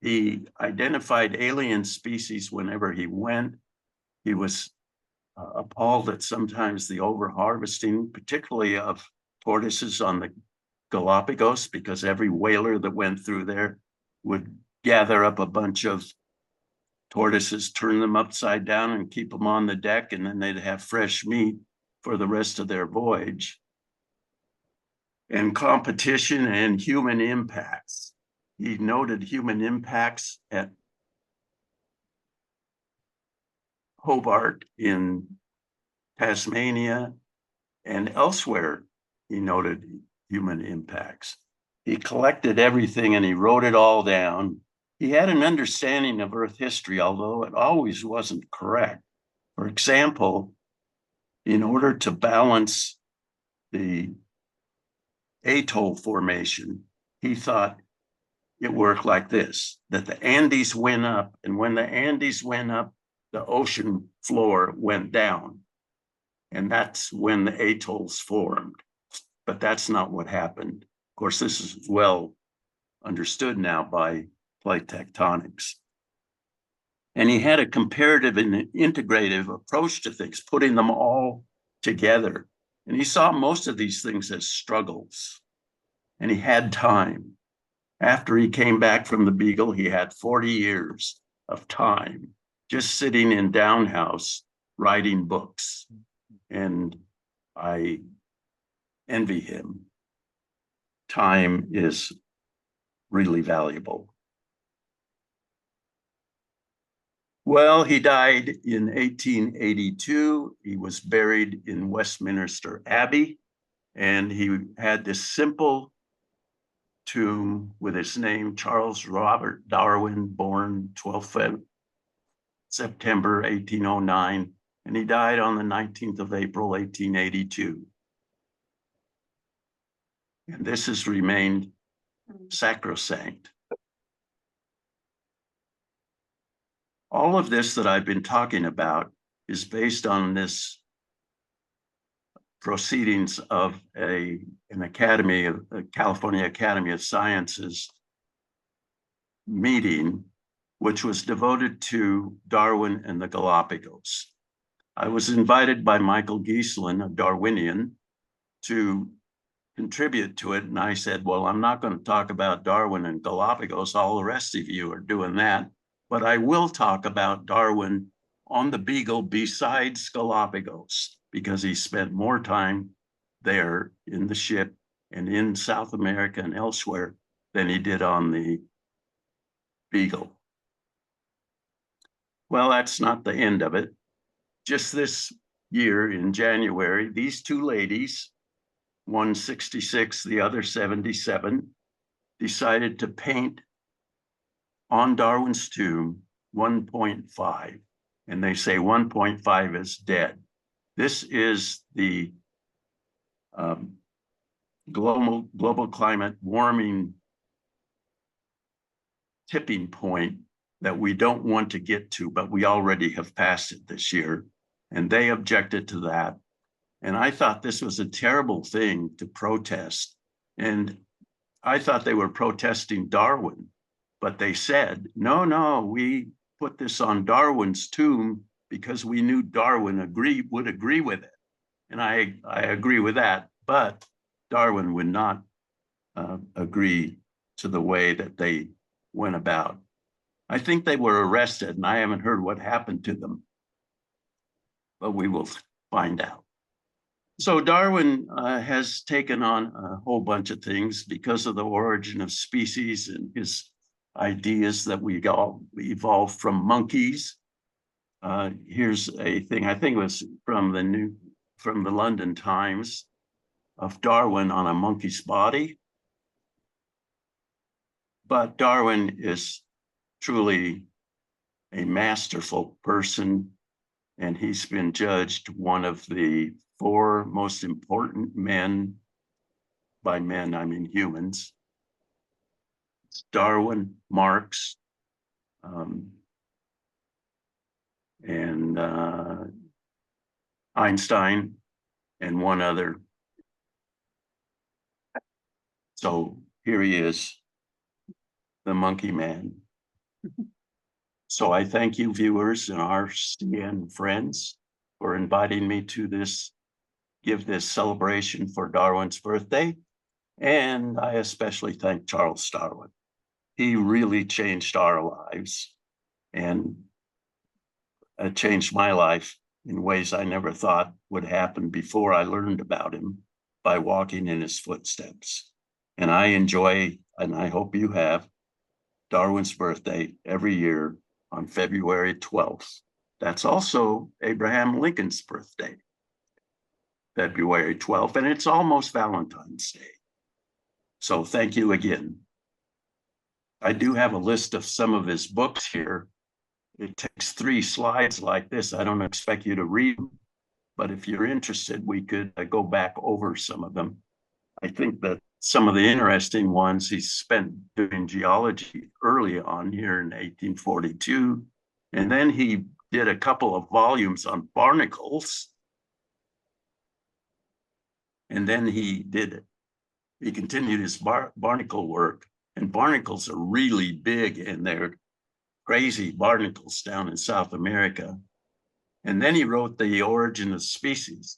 Speaker 5: He identified alien species whenever he went. He was appalled at sometimes the overharvesting, particularly of tortoises on the Galapagos, because every whaler that went through there would gather up a bunch of tortoises turn them upside down and keep them on the deck, and then they'd have fresh meat for the rest of their voyage. And competition and human impacts. He noted human impacts at Hobart in Tasmania and elsewhere. He noted human impacts. He collected everything and he wrote it all down. He had an understanding of Earth history, although it always wasn't correct. For example, in order to balance the atoll formation, he thought it worked like this, that the Andes went up, and when the Andes went up, the ocean floor went down. And that's when the atolls formed. But that's not what happened. Of course, this is well understood now by plate tectonics. And he had a comparative and integrative approach to things, putting them all together. And he saw most of these things as struggles. And he had time. After he came back from the Beagle, he had 40 years of time just sitting in Downhouse writing books. And I envy him. Time is really valuable. Well, he died in 1882. He was buried in Westminster Abbey, and he had this simple tomb with his name, Charles Robert Darwin, born 12th September 1809, and he died on the 19th of April, 1882. And this has remained sacrosanct. All of this that I've been talking about is based on this proceedings of an academy, of the California Academy of Sciences meeting, which was devoted to Darwin and the Galapagos. I was invited by Michael Gieslin, a Darwinian, to contribute to it. And I said, well, I'm not going to talk about Darwin and Galapagos. All the rest of you are doing that. But I will talk about Darwin on the Beagle besides Galapagos, because he spent more time there in the ship and in South America and elsewhere than he did on the Beagle. Well, that's not the end of it. Just this year in January, these two ladies, one 66, the other 77, decided to paint on Darwin's tomb 1.5. And they say 1.5 is dead. This is the global climate warming tipping point that we don't want to get to, but we already have passed it this year. And they objected to that. And I thought this was a terrible thing to protest. And I thought they were protesting Darwin, but they said, no, we put this on Darwin's tomb because we knew Darwin would agree with it. And I agree with that, but Darwin would not agree to the way that they went about. I think they were arrested, and I haven't heard what happened to them, but we will find out. So Darwin has taken on a whole bunch of things because of the origin of species and his ideas that we all evolved from monkeys. Here's a thing, I think it was from the London Times, of Darwin on a monkey's body. But Darwin is truly a masterful person, and he's been judged one of the 4 most important men. By men, I mean humans. It's Darwin, Marx, and Einstein, and one other. So here he is, the monkey man. So I thank you, viewers and our CN friends, for inviting me to give this celebration for Darwin's birthday. And I especially thank Charles Darwin. He really changed our lives. And changed my life in ways I never thought would happen before I learned about him by walking in his footsteps. And I enjoy, and I hope you have, Darwin's birthday every year on February 12th. That's also Abraham Lincoln's birthday, February 12th, and it's almost Valentine's Day. So thank you again. I do have a list of some of his books here. It takes 3 slides like this. I don't expect you to read them, but if you're interested, we could go back over some of them. I think that some of the interesting ones he spent doing geology early on here in 1842. And then he did a couple of volumes on barnacles. And then he continued his barnacle work. And barnacles are really big, and they're crazy barnacles down in South America. And then he wrote The Origin of Species.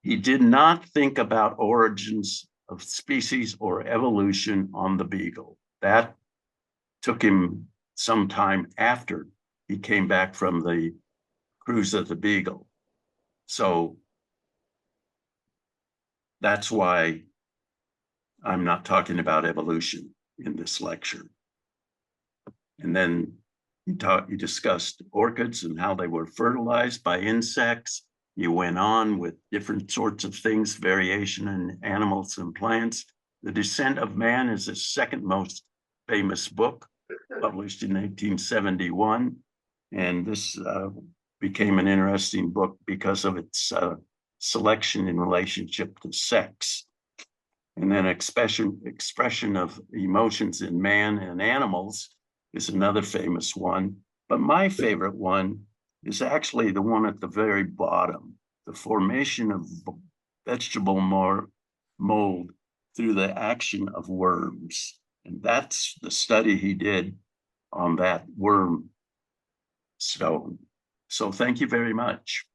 Speaker 5: He did not think about origins of species or evolution on the Beagle. That took him some time after he came back from the cruise of the Beagle. So that's why I'm not talking about evolution in this lecture. And then he discussed orchids and how they were fertilized by insects. He went on with different sorts of things, variation in animals and plants. The Descent of Man is his second most famous book, published in 1871. And this became an interesting book because of its selection in relationship to sex. And then expression of emotions in man and animals is another famous one. But my favorite one is actually the one at the very bottom, the formation of vegetable mold through the action of worms. And that's the study he did on that worm stone. So thank you very much.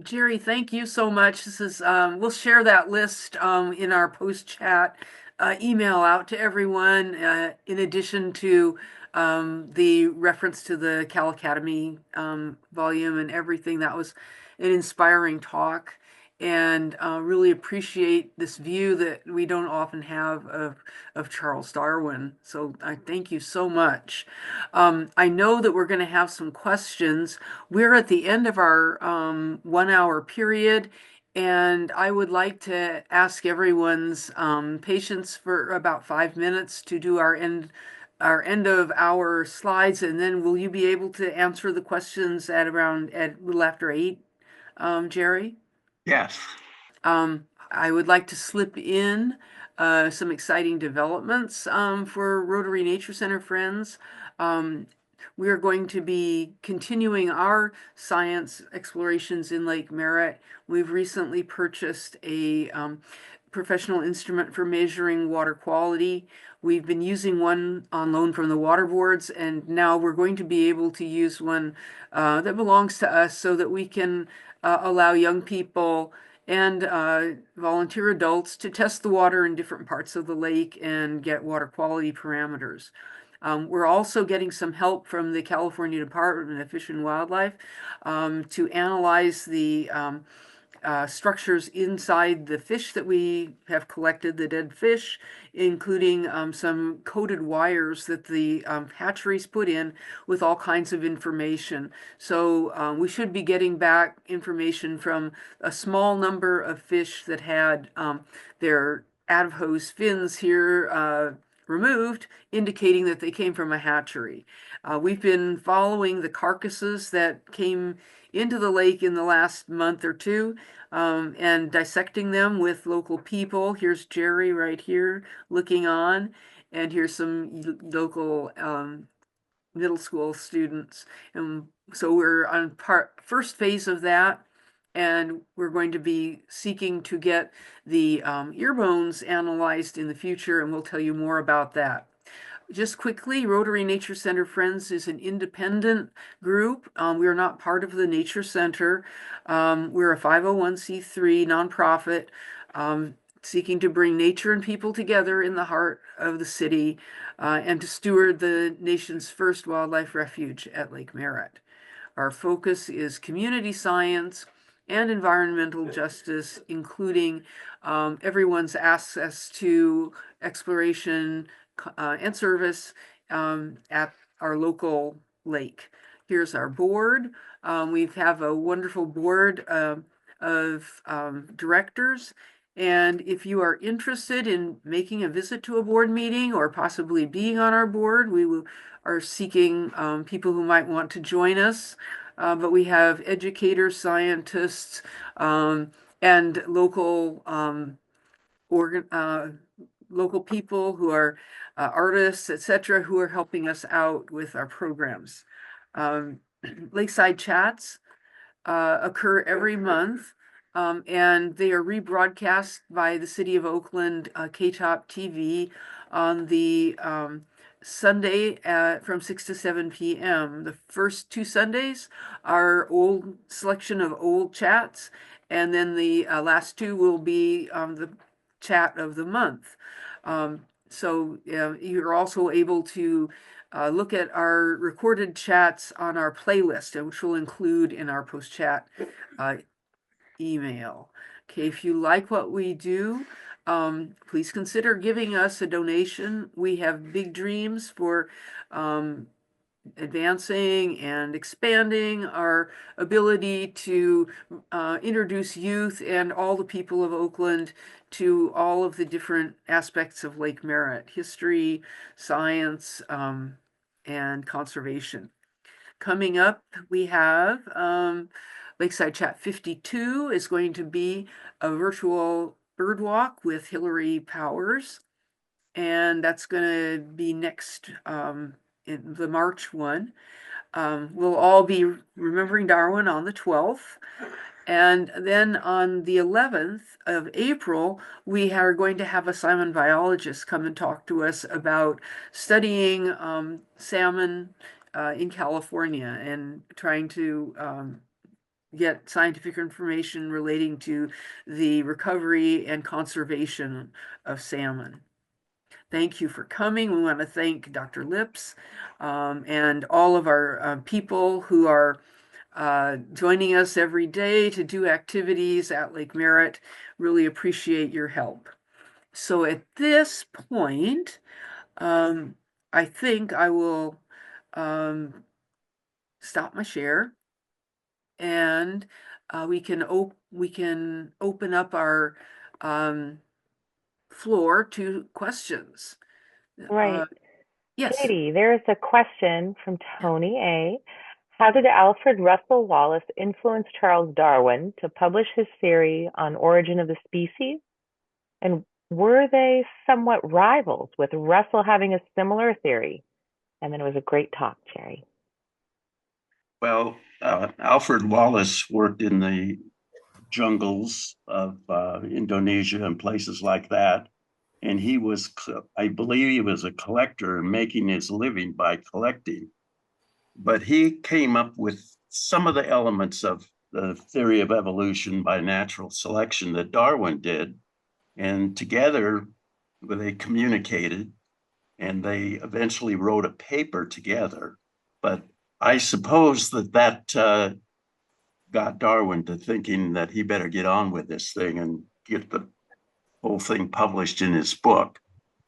Speaker 4: Jere, thank you so much. This is we'll share that list in our post chat email out to everyone, in addition to the reference to the Cal Academy volume and everything. That was an inspiring talk, and really appreciate this view that we don't often have of Charles Darwin. So I thank you so much. I know that we're going to have some questions. We're at the end of our 1 hour period, and I would like to ask everyone's patience for about 5 minutes to do our end of our slides, and then will you be able to answer the questions at a little after 8, Jere?
Speaker 5: Yes.
Speaker 4: I would like to slip in some exciting developments for Rotary Nature Center friends. We are going to be continuing our science explorations in Lake Merritt. We've recently purchased a professional instrument for measuring water quality. We've been using one on loan from the water boards, and now we're going to be able to use one that belongs to us so that we can allow young people and volunteer adults to test the water in different parts of the lake and get water quality parameters. We're also getting some help from the California Department of Fish and Wildlife to analyze the structures inside the fish that we have collected, the dead fish, including some coded wires that the hatcheries put in with all kinds of information. So we should be getting back information from a small number of fish that had their out-of-hose fins here removed, indicating that they came from a hatchery. We've been following the carcasses that came into the lake in the last month or two and dissecting them with local people. Here's Jere right here looking on, and here's some local middle school students. And so we're on first phase of that, and we're going to be seeking to get the ear bones analyzed in the future, and we'll tell you more about that. Just quickly, Rotary Nature Center Friends is an independent group. We are not part of the Nature Center. We're a 501c3 nonprofit seeking to bring nature and people together in the heart of the city and to steward the nation's first wildlife refuge at Lake Merritt. Our focus is community science and environmental justice, including everyone's access to exploration and service at our local lake. Here's our board. We have a wonderful board of directors. And if you are interested in making a visit to a board meeting or possibly being on our board, are seeking people who might want to join us. But we have educators, scientists, and local local people who are artists, etc., who are helping us out with our programs. Lakeside chats occur every month, and they are rebroadcast by the City of Oakland KTOP TV on the Sunday from 6 to 7 p.m. The first 2 Sundays are old selection of old chats, and then the last 2 will be the chat of the month. So you're also able to look at our recorded chats on our playlist, which will include in our post-chat email. Okay, if you like what we do, please consider giving us a donation. We have big dreams for advancing and expanding our ability to introduce youth and all the people of Oakland to all of the different aspects of Lake Merritt: history, science, and conservation. Coming up, we have Lakeside Chat 52 is going to be a virtual bird walk with Hillary Powers, and that's going to be next in the March one. We'll all be remembering Darwin on the 12th. And then on the 11th of April, we are going to have a salmon biologist come and talk to us about studying salmon in California and trying to get scientific information relating to the recovery and conservation of salmon. Thank you for coming. We want to thank Dr. Lipps and all of our people who are joining us every day to do activities at Lake Merritt. Really appreciate your help. So at this point, I think I will stop my share, and we can open up our floor to questions.
Speaker 6: Right.
Speaker 4: Yes.
Speaker 6: Katie, there's a question from Tony A. How did Alfred Russel Wallace influence Charles Darwin to publish his theory on origin of the species? And were they somewhat rivals, with Russell having a similar theory? And then it was a great talk, Jere.
Speaker 5: Well, Alfred Wallace worked in the jungles of Indonesia and places like that. And he was, I believe he was a collector, making his living by collecting. But he came up with some of the elements of the theory of evolution by natural selection that Darwin did. And together they communicated, and they eventually wrote a paper together. But I suppose that got Darwin to thinking that he better get on with this thing and get the whole thing published in his book.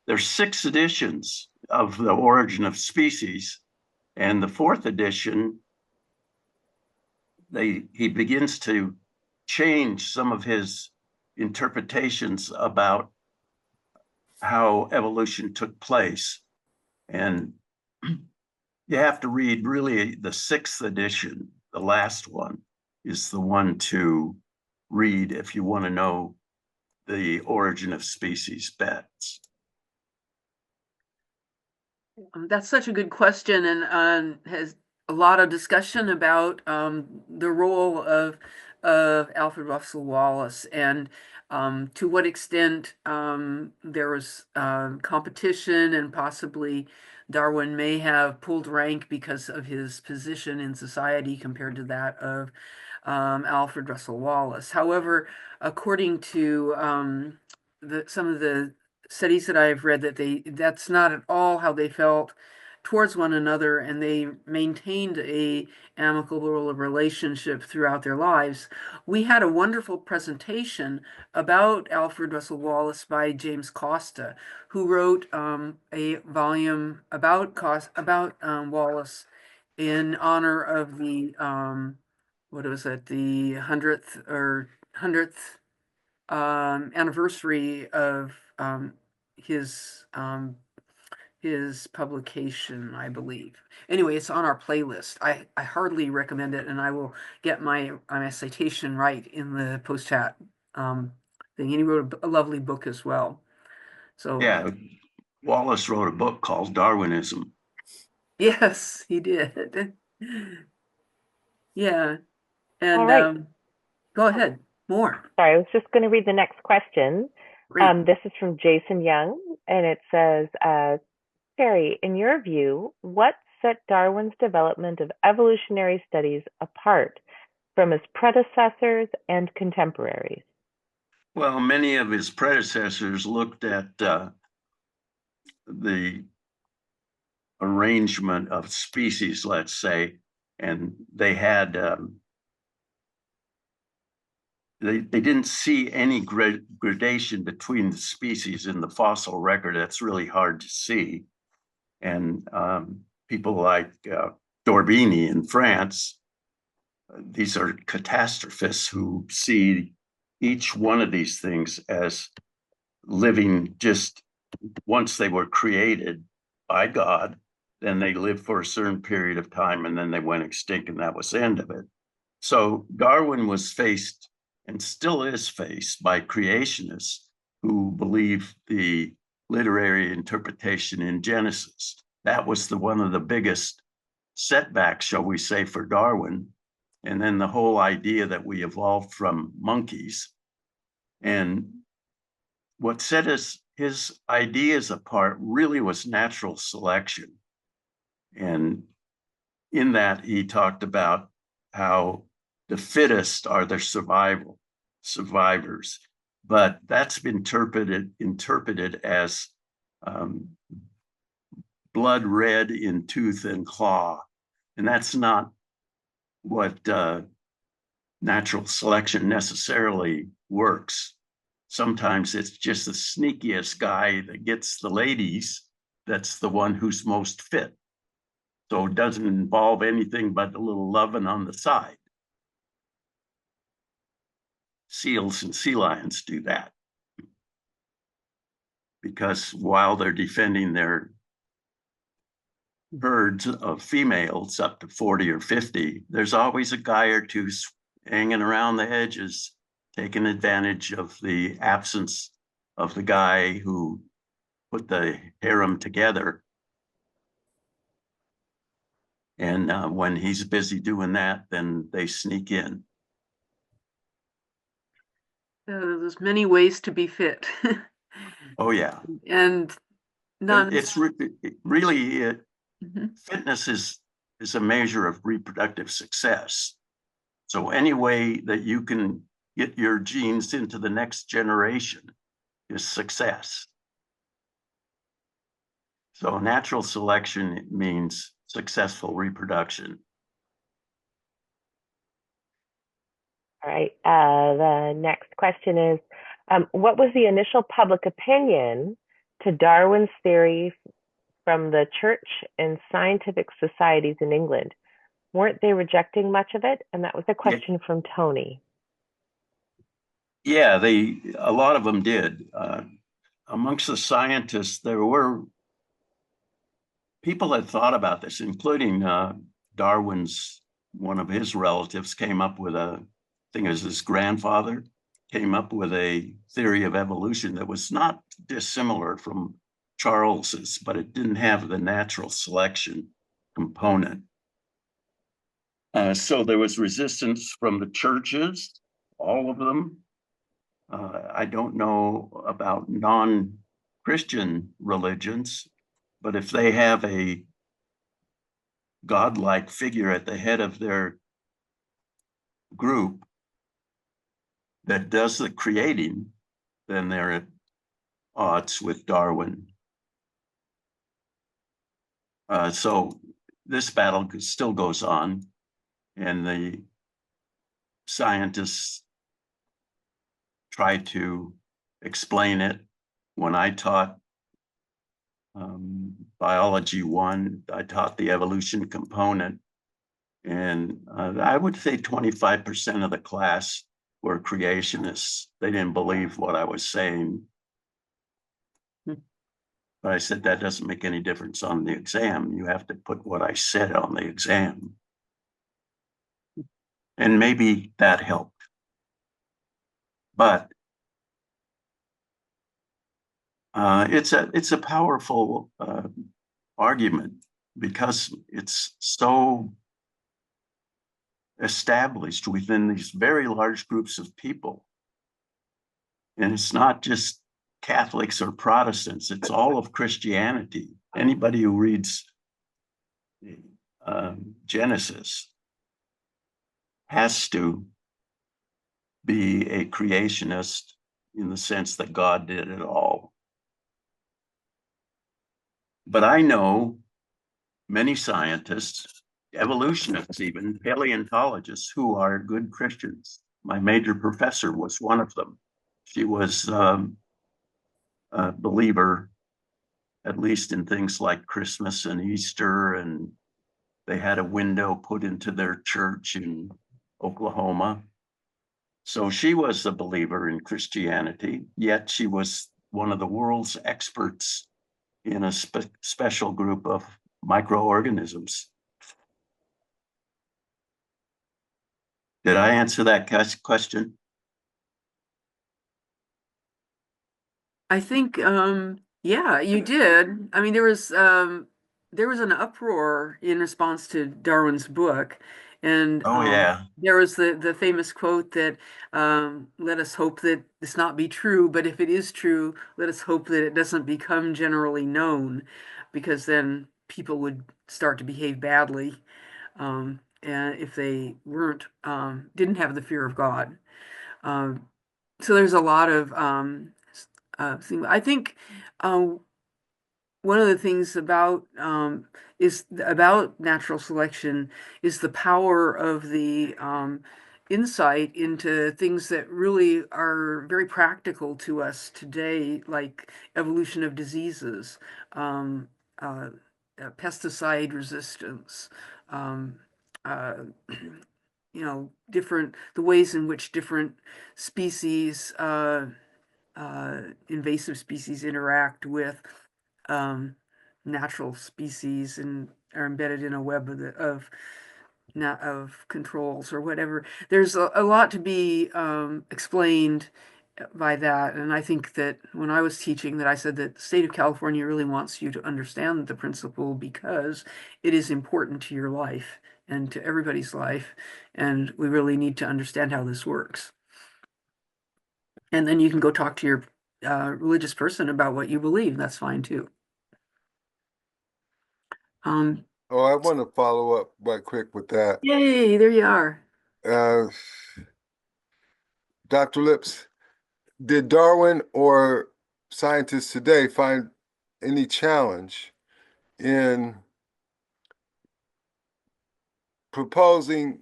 Speaker 5: There's 6 editions of The Origin of Species, and the 4th edition, he begins to change some of his interpretations about how evolution took place. And you have to read really the 6th edition. The last one is the one to read if you want to know the origin of species best.
Speaker 4: That's such a good question, and has a lot of discussion about the role of Alfred Russel Wallace, and to what extent there was competition, and possibly Darwin may have pulled rank because of his position in society compared to that of Alfred Russel Wallace. However, according to some of the studies that I've read, that's not at all how they felt towards one another, and they maintained a amicable relationship throughout their lives. We had a wonderful presentation about Alfred Russel Wallace by James Costa, who wrote a volume about Wallace in honor of the what was it, the 100th anniversary of his publication, I believe. Anyway, it's on our playlist. I heartily recommend it, and I will get my citation right in the post chat thing. And he wrote a lovely book as well. So
Speaker 5: Yeah, Wallace wrote a book called Darwinism.
Speaker 4: yes, he did. Yeah, and
Speaker 6: All right.
Speaker 4: go ahead. More.
Speaker 6: Sorry, I was just going to read the next question.
Speaker 4: Great.
Speaker 6: This is from Jason Young, and it says, Terry, in your view, what set Darwin's development of evolutionary studies apart from his predecessors and contemporaries?
Speaker 5: Well, many of his predecessors looked at the arrangement of species, let's say, and they had they didn't see any gradation between the species in the fossil record. That's really hard to see. And people like D'Orbigny in France, these are catastrophists who see each one of these things as living just once they were created by God, then they lived for a certain period of time and then they went extinct, and that was the end of it. So Darwin was faced and still is faced by creationists who believe the literary interpretation in Genesis. That was one of the biggest setbacks, shall we say, for Darwin. And then the whole idea that we evolved from monkeys. And what set his ideas apart really was natural selection. And in that, he talked about how the fittest are the survivors. But that's been interpreted as blood red in tooth and claw. And that's not what natural selection necessarily works. Sometimes it's just the sneakiest guy that gets the ladies that's the one who's most fit. So it doesn't involve anything but a little loving on the side. Seals and sea lions do that because while they're defending their herds of females up to 40 or 50, there's always a guy or two hanging around the edges, taking advantage of the absence of the guy who put the harem together. And when he's busy doing that, then they sneak in.
Speaker 4: There's many ways to be fit.
Speaker 5: Oh, yeah.
Speaker 4: And none.
Speaker 5: It's really
Speaker 4: Mm-hmm.
Speaker 5: Fitness is a measure of reproductive success. So any way that you can get your genes into the next generation is success. So natural selection means successful reproduction.
Speaker 6: All right. The next question is, what was the initial public opinion to Darwin's theory from the church and scientific societies in England? Weren't they rejecting much of it? And that was a question from Tony.
Speaker 5: Yeah, a lot of them did. Amongst the scientists, there were people that thought about this, including Darwin's, one of his relatives came up with I think it was his grandfather, came up with a theory of evolution that was not dissimilar from Charles's, but it didn't have the natural selection component. So there was resistance from the churches, all of them. I don't know about non-Christian religions, but if they have a godlike figure at the head of their group that does the creating, then they're at odds with Darwin. So this battle still goes on, and the scientists try to explain it. When I taught biology 1, I taught the evolution component, and I would say 25% of the class were creationists. They didn't believe what I was saying. But I said, that doesn't make any difference on the exam. You have to put what I said on the exam. And maybe that helped. But it's a powerful argument because it's so established within these very large groups of people. And it's not just Catholics or Protestants, it's all of Christianity. Anybody who reads Genesis has to be a creationist in the sense that God did it all. But I know many scientists, evolutionists even, paleontologists, who are good Christians. My major professor was one of them. She was a believer, at least in things like Christmas and Easter, and they had a window put into their church in Oklahoma. So she was a believer in Christianity, yet she was one of the world's experts in a special group of microorganisms. Did I answer that question?
Speaker 4: I think, yeah, you did. I mean, there was an uproar in response to Darwin's book, and
Speaker 5: Oh, yeah.
Speaker 4: there was the famous quote that let us hope that this not be true, but if it is true, let us hope that it doesn't become generally known, because then people would start to behave badly, and if they weren't didn't have the fear of God. So there's a lot of I think one of the things about is about natural selection is the power of the insight into things that really are very practical to us today, like evolution of diseases, um, pesticide resistance, um, uh, the ways in which different species, invasive species interact with natural species and are embedded in a web of controls or whatever. There's a lot to be explained by that, and I think that when I was teaching, that I said that the state of California really wants you to understand the principle because it is important to your life and to everybody's life, and we really need to understand how this works. And then you can go talk to your religious person about what you believe. That's fine too.
Speaker 1: I want to follow up right quick with that.
Speaker 4: Yay, there you are.
Speaker 1: Dr. Lipps, did Darwin or scientists today find any challenge in proposing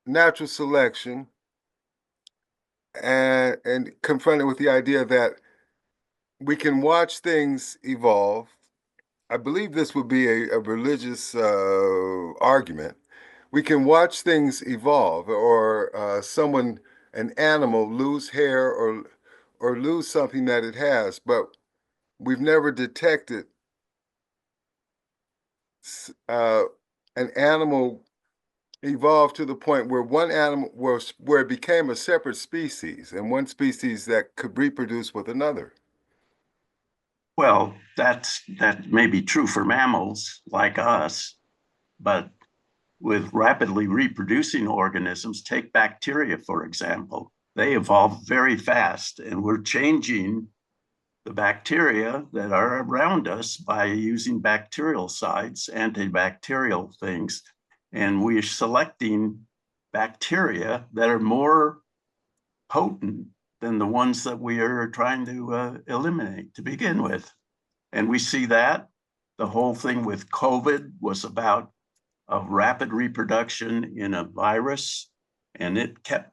Speaker 1: natural selection and confronted with the idea that we can watch things evolve? I believe this would be a religious argument. We can watch things evolve, or an animal lose hair or lose something that it has, but we've never detected an animal evolve to the point where one animal where it became a separate species, and one species that could reproduce with another.
Speaker 5: Well, that may be true for mammals like us, but with rapidly reproducing organisms, take bacteria, for example, they evolve very fast, and we're changing the bacteria that are around us by using bacteriicides, antibacterial things, and we're selecting bacteria that are more potent than the ones that we are trying to eliminate to begin with. And we see that the whole thing with COVID was about a rapid reproduction in a virus, and it kept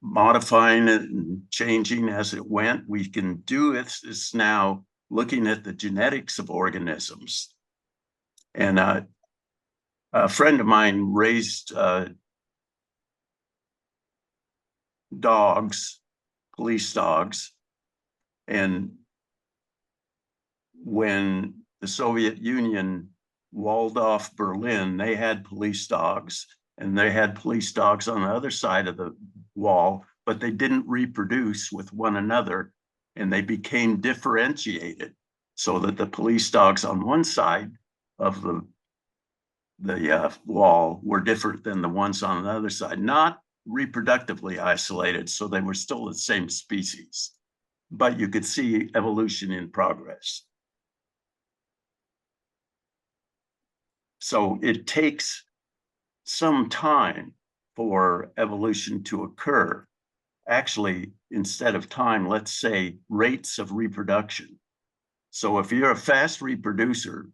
Speaker 5: modifying it and changing as it went. We can do this now looking at the genetics of organisms. And a friend of mine raised dogs, police dogs, and when the Soviet Union walled off Berlin, they had police dogs, and they had police dogs on the other side of the wall, but they didn't reproduce with one another, and they became differentiated so that the police dogs on one side of the wall were different than the ones on the other side, not reproductively isolated, so they were still the same species, but you could see evolution in progress. So it takes some time for evolution to occur. Actually, instead of time, let's say rates of reproduction. So if you're a fast reproducer,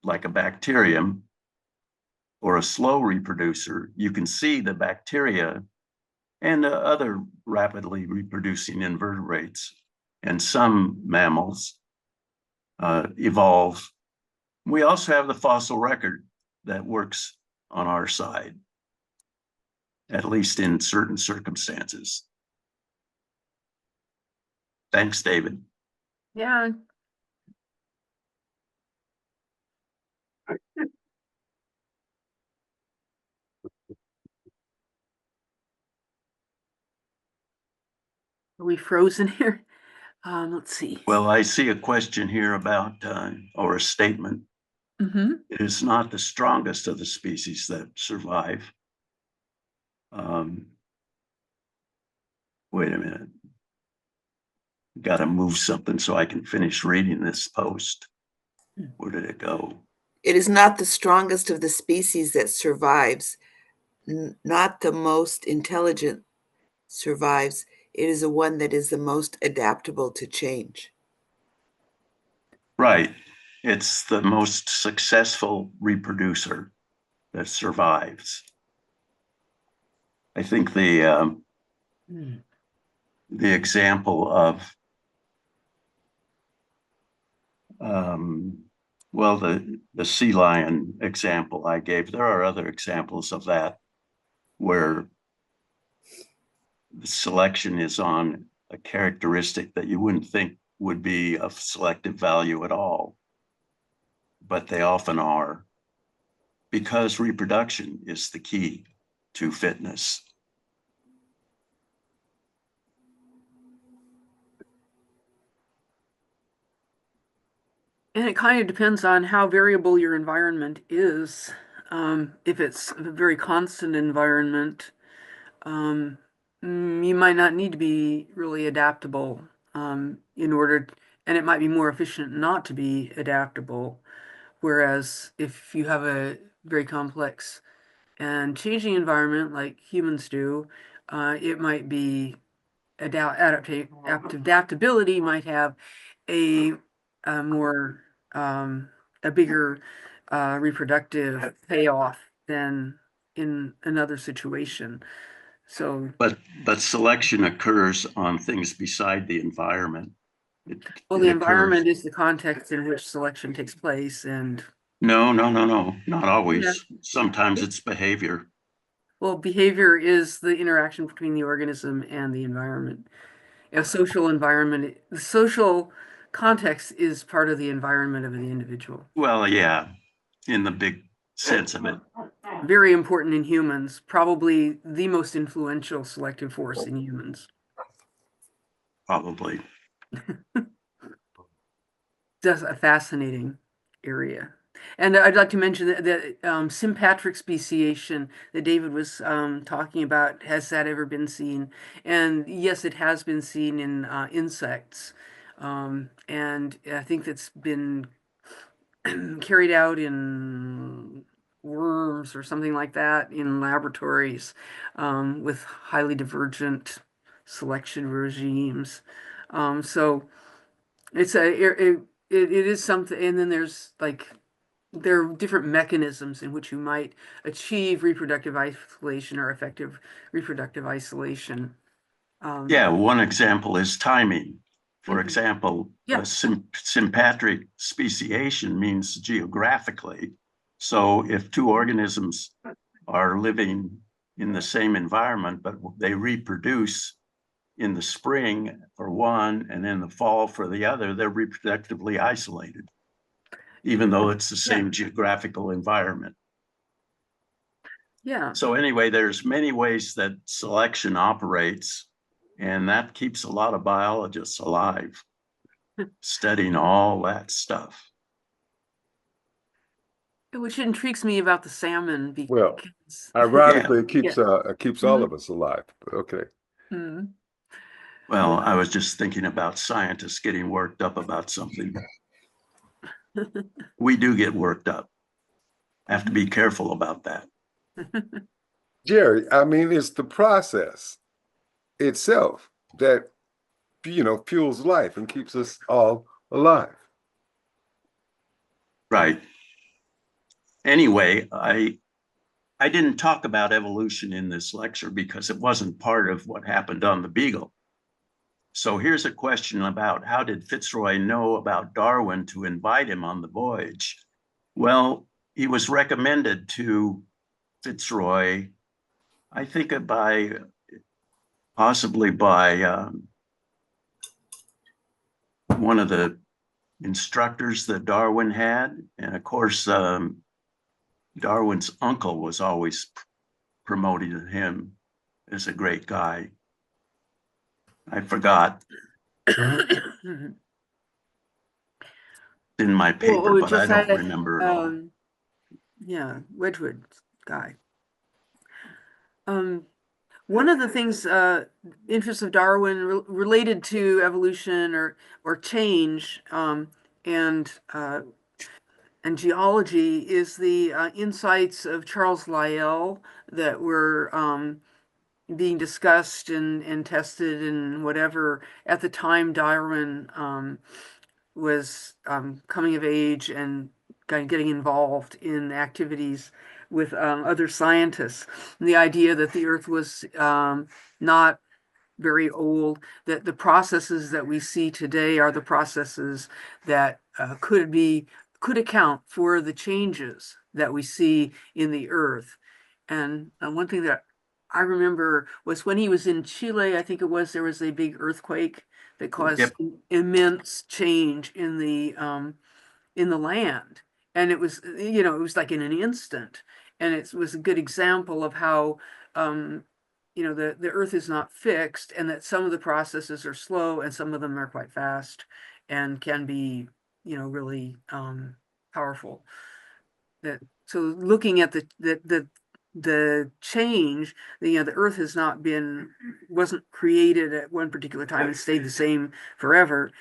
Speaker 5: like a bacterium, or a slow reproducer, you can see the bacteria and other rapidly reproducing invertebrates and some mammals evolve. We also have the fossil record that works on our side, at least in certain circumstances. Thanks, David.
Speaker 4: Yeah. Are we frozen here? Let's see.
Speaker 5: Well, I see a question here about, or a statement. It is not the strongest of the species that survive. Wait a minute. Got to move something so I can finish reading this post. Where did it go?
Speaker 7: It is not the strongest of the species that survives, not the most intelligent survives. It is the one that is the most adaptable to change.
Speaker 5: Right. It's the most successful reproducer that survives. I think the example of well, the sea lion example I gave, there are other examples of that where the selection is on a characteristic that you wouldn't think would be of selective value at all, but they often are, because reproduction is the key to fitness.
Speaker 4: And it kind of depends on how variable your environment is. If it's a very constant environment, you might not need to be really adaptable in order, and it might be more efficient not to be adaptable. Whereas if you have a very complex and changing environment like humans do, it might be adaptability might have a more a bigger reproductive payoff than in another situation. So,
Speaker 5: but selection occurs on things beside the environment.
Speaker 4: well, the environment is the context in which selection takes place, and
Speaker 5: no, not always. Yeah. Sometimes it's behavior.
Speaker 4: Well, behavior is the interaction between the organism and the environment. A social environment, the social context is part of the environment of the individual.
Speaker 5: Well, yeah, in the big sense of it.
Speaker 4: Very important in humans, probably the most influential selective force in humans.
Speaker 5: Probably.
Speaker 4: That's a fascinating area. And I'd like to mention that sympatric speciation that David was talking about, has that ever been seen? And yes, it has been seen in insects. And I think that's been carried out in worms or something like that in laboratories with highly divergent selection regimes. So it's it is something, and then there are different mechanisms in which you might achieve reproductive isolation or effective reproductive isolation.
Speaker 5: Yeah, one example is timing. For
Speaker 4: Mhm.
Speaker 5: example,
Speaker 4: Yeah.
Speaker 5: sympatric speciation means geographically. So if two organisms are living in the same environment, but they reproduce in the spring for one and in the fall for the other, they're reproductively isolated, even though it's the same geographical environment.
Speaker 4: Yeah.
Speaker 5: So anyway, there's many ways that selection operates, and that keeps a lot of biologists alive, studying all that stuff.
Speaker 4: Which intrigues me about the salmon because
Speaker 1: Well, ironically, it keeps all of us alive. Okay.
Speaker 4: Mm-hmm.
Speaker 5: Well, I was just thinking about scientists getting worked up about something. We do get worked up. Have to be careful about that.
Speaker 1: Jere, I mean, it's the process itself that, fuels life and keeps us all alive.
Speaker 5: Right. Anyway, I didn't talk about evolution in this lecture because it wasn't part of what happened on the Beagle. So here's a question about how did Fitzroy know about Darwin to invite him on the voyage? Well, he was recommended to Fitzroy, I think possibly by one of the instructors that Darwin had. And of course, Darwin's uncle was always promoting him as a great guy. I forgot. In my paper, but I don't remember it all.
Speaker 4: Yeah, Wedgwood guy. One of the things, interests of Darwin related to evolution or change, and geology is the insights of Charles Lyell that were being discussed and tested and whatever at the time Darwin was coming of age and getting involved in activities with other scientists. And the idea that the Earth was not very old, that the processes that we see today are the processes that could account for the changes that we see in the Earth. And one thing that I remember was when he was in Chile, I think it was, there was a big earthquake that caused immense change in the land. And it was, it was like in an instant. And it was a good example of how, the Earth is not fixed and that some of the processes are slow and some of them are quite fast and can be, really powerful. So looking at the change, the Earth has wasn't created at one particular time and stayed the same forever.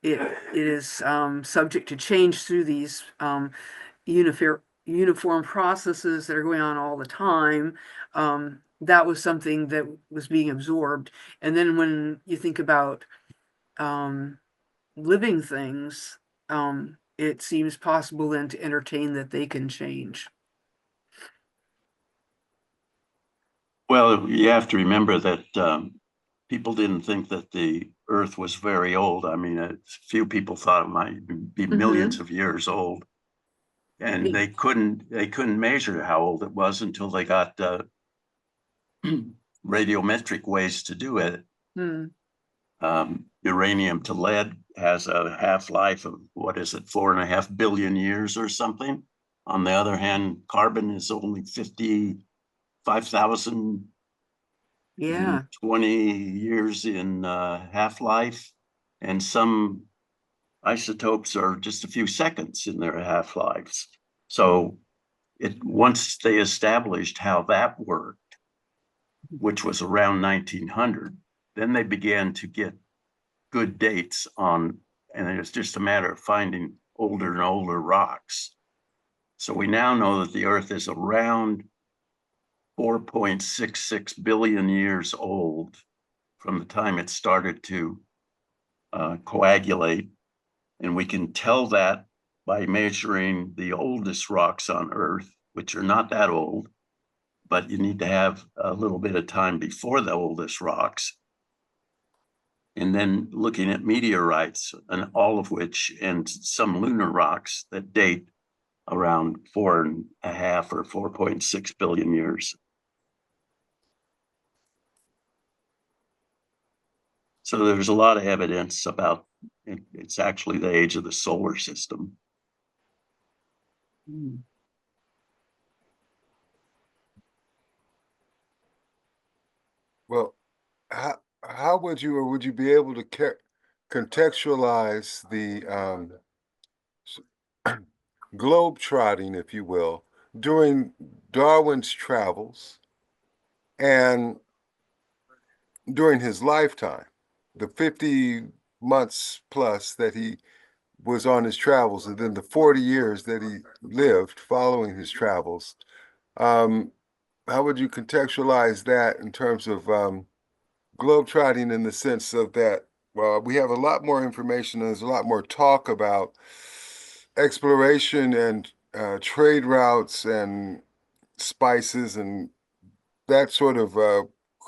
Speaker 4: It is subject to change through these uniform processes that are going on all the time. That was something that was being absorbed. And then when you think about living things, it seems possible then to entertain that they can change.
Speaker 5: Well, you have to remember that people didn't think that the Earth was very old. I mean, a few people thought it might be millions of years old, and they couldn't measure how old it was until they got radiometric ways to do it. Uranium to lead has a half-life of 4.5 billion years or something. On the other hand, carbon is only 55,000 20 years in half-life, and some isotopes are just a few seconds in their half-lives. So once they established how that worked, which was around 1900, then they began to get good dates on, and it's just a matter of finding older and older rocks. So we now know that the Earth is around 4.66 billion years old from the time it started to coagulate And we can tell that by measuring the oldest rocks on Earth, which are not that old, but you need to have a little bit of time before the oldest rocks. And then looking at meteorites, and all of which, and some lunar rocks that date around 4.5 or 4.6 billion years. So there's a lot of evidence about it's actually the age of the solar system.
Speaker 1: Well, how would you, or would you be able to contextualize the globe trotting, if you will, during Darwin's travels and during his lifetime, the 50 months plus that he was on his travels, and then the 40 years that he lived following his travels? How would you contextualize that in terms of globetrotting, in the sense of that, well, we have a lot more information and there's a lot more talk about exploration and trade routes and spices and that sort of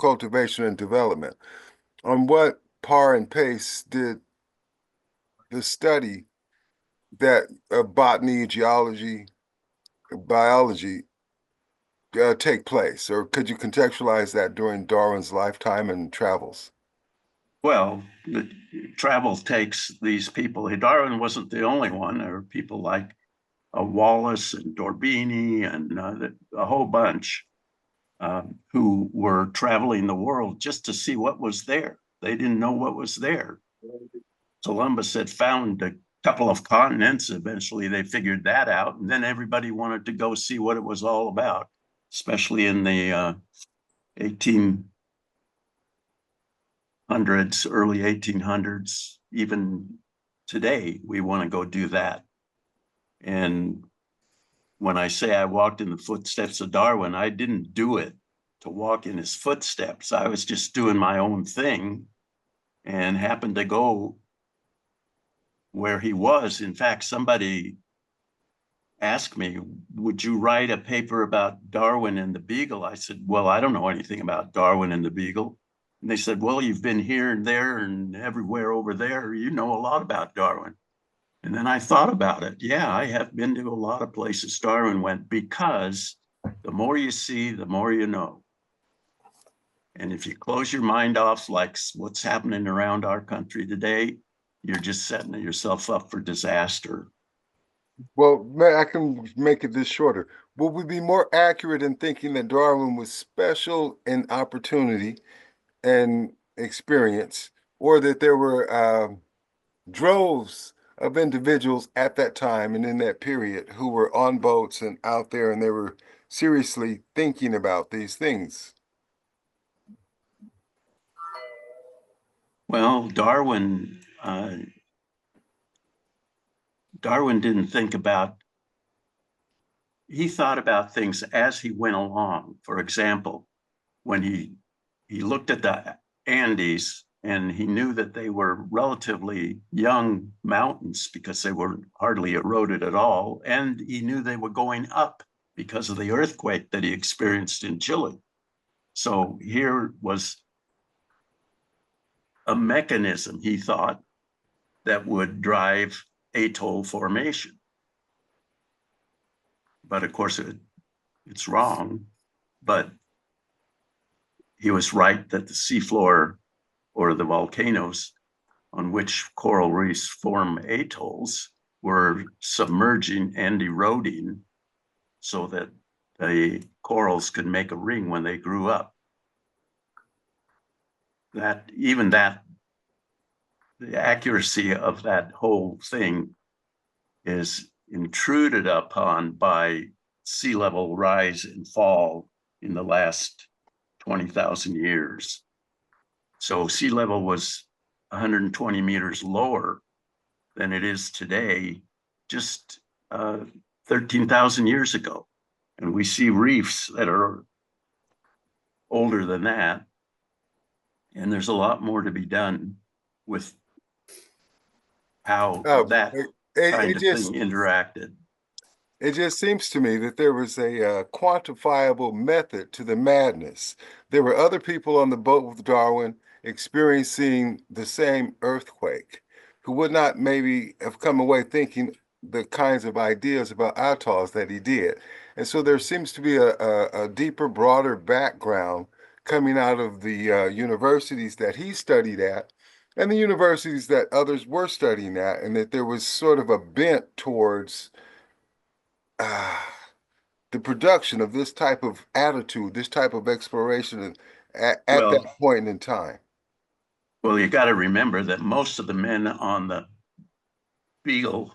Speaker 1: cultivation and development. On what par and pace did the study that botany, geology, biology take place? Or could you contextualize that during Darwin's lifetime and travels?
Speaker 5: Well, the travel takes these people. Darwin wasn't the only one. There were people like Wallace and Dorbini and a whole bunch who were traveling the world just to see what was there. They didn't know what was there. Columbus had found a couple of continents. Eventually, they figured that out. And then everybody wanted to go see what it was all about, especially in the 1800s, early 1800s. Even today, we want to go do that. And when I say I walked in the footsteps of Darwin, I didn't do it to walk in his footsteps. I was just doing my own thing and happened to go where he was. In fact, somebody asked me, would you write a paper about Darwin and the Beagle? I said, well, I don't know anything about Darwin and the Beagle. And they said, well, you've been here and there and everywhere over there. You know a lot about Darwin. And then I thought about it. Yeah, I have been to a lot of places Darwin went, because the more you see, the more you know. And if you close your mind off, like what's happening around our country today, you're just setting yourself up for disaster.
Speaker 1: Well, I can make it this shorter. Would we be more accurate in thinking that Darwin was special in opportunity and experience, or that there were droves of individuals at that time and in that period who were on boats and out there, and they were seriously thinking about these things?
Speaker 5: Well, Darwin didn't think about, he thought about things as he went along. For example, when he looked at the Andes, and he knew that they were relatively young mountains because they were hardly eroded at all. And he knew they were going up because of the earthquake that he experienced in Chile. So here was a mechanism, he thought, that would drive atoll formation. But of course, it's wrong. But he was right that the seafloor, or the volcanoes on which coral reefs form atolls, were submerging and eroding so that the corals could make a ring when they grew up. The accuracy of that whole thing is intruded upon by sea level rise and fall in the last 20,000 years. So sea level was 120 meters lower than it is today, just 13,000 years ago. And we see reefs that are older than that. And there's a lot more to be done with how
Speaker 1: Uh,
Speaker 5: that
Speaker 1: it, it,
Speaker 5: kind
Speaker 1: it
Speaker 5: of
Speaker 1: just
Speaker 5: thing interacted.
Speaker 1: it just seems to me that there was a quantifiable method to the madness. There were other people on the boat with Darwin experiencing the same earthquake who would not maybe have come away thinking the kinds of ideas about atolls that he did. And so there seems to be a deeper, broader background coming out of the universities that he studied at and the universities that others were studying at, and that there was sort of a bent towards the production of this type of attitude, this type of exploration at
Speaker 5: Well,
Speaker 1: that point in time.
Speaker 5: well, you got to remember that most of the men on the Beagle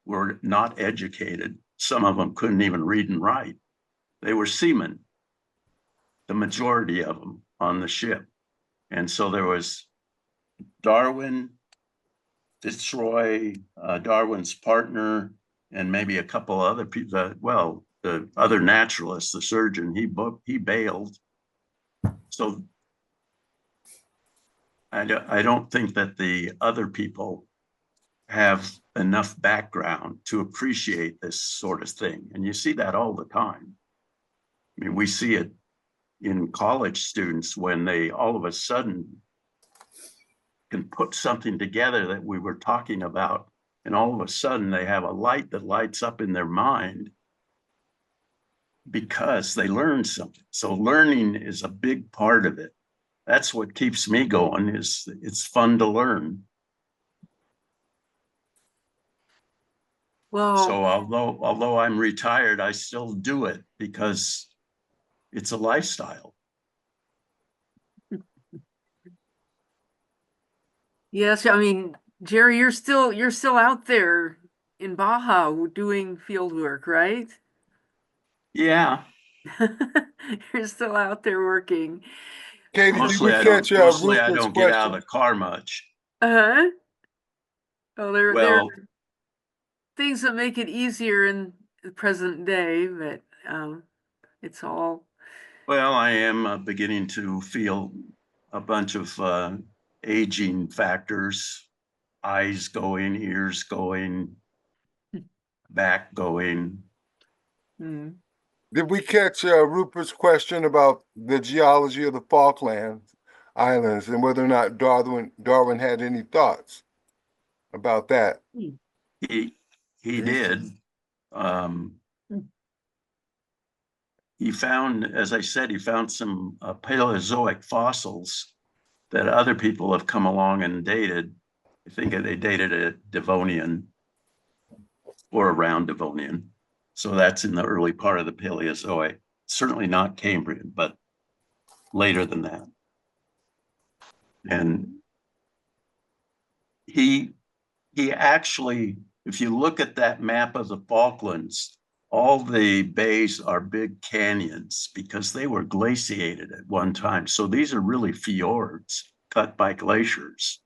Speaker 5: were not educated. Some of them couldn't even read and write. They were seamen, the majority of them on the ship. And so there was Darwin, Fitzroy, Darwin's partner, and maybe a couple other people. Well, the other naturalist, the surgeon, he bailed. So I don't think that the other people have enough background to appreciate this sort of thing. And you see that all the time. I mean, we see it in college students when they all of a sudden can put something together that we were talking about, and all of a sudden they have a light that lights up in their mind because they learned something. So learning is a big part of it. That's what keeps me going, is it's fun to learn.
Speaker 4: Well,
Speaker 5: So although I'm retired, I still do it because it's a lifestyle.
Speaker 4: yes, I mean, Jerry, you're still out there in Baja doing field work, right?
Speaker 5: Yeah,
Speaker 4: You're still out there working.
Speaker 1: Katie, did
Speaker 5: mostly
Speaker 1: we catch
Speaker 5: I
Speaker 1: Rupert's
Speaker 5: don't get out of
Speaker 1: question?
Speaker 5: the car much.
Speaker 4: Uh-huh. Oh, there are
Speaker 5: Well,
Speaker 4: things that make it easier in the present day, but it's all.
Speaker 5: well, I am beginning to feel a bunch of aging factors, eyes going, ears going, back going.
Speaker 4: Mm.
Speaker 1: Did we catch Rupert's question about the geology of the Falkland Islands and whether or not Darwin had any thoughts about that?
Speaker 5: He did. Um, he found, as I said, he found some Paleozoic fossils that other people have come along and dated. I think they dated it Devonian or around Devonian. So that's in the early part of the Paleozoic. Certainly not Cambrian, but later than that. And he actually, if you look at that map of the Falklands, all the bays are big canyons because they were glaciated at one time. So these are really fjords cut by glaciers.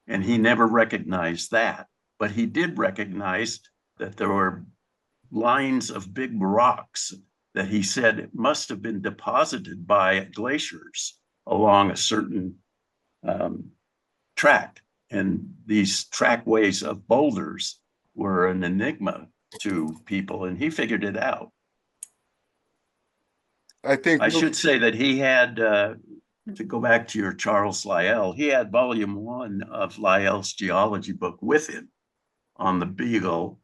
Speaker 5: And he never recognized that. But he did recognize that there were lines of big rocks that he said must have been deposited by glaciers along a certain track. And these trackways of boulders were an enigma to people, and he figured it out. I should say that he had, to go back to your Charles Lyell, he had volume 1 of Lyell's geology book with him on the Beagle.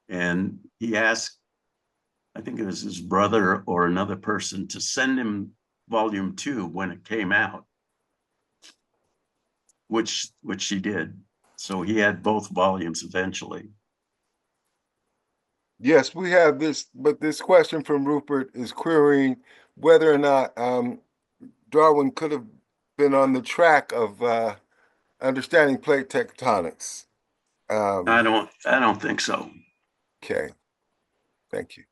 Speaker 5: And he asked, I think it was his brother or another person, to send him volume 2 when it came out, which he did. So he had both volumes eventually.
Speaker 1: Yes, we have this, but this question from Rupert is querying whether or not Darwin could have been on the track of understanding plate tectonics.
Speaker 5: I don't think so.
Speaker 1: Okay, thank you.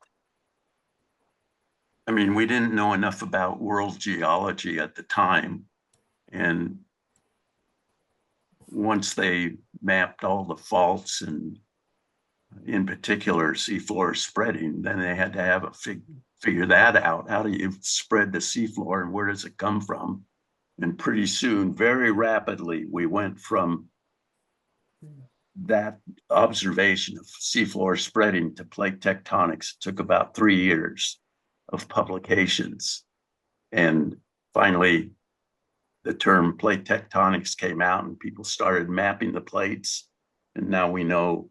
Speaker 5: I mean, we didn't know enough about world geology at the time. And once they mapped all the faults and in particular seafloor spreading, then they had to have figure that out. How do you spread the seafloor and where does it come from? And pretty soon, very rapidly, we went from that observation of seafloor spreading to plate tectonics took about 3 years of publications. And finally, the term plate tectonics came out and people started mapping the plates. And now we know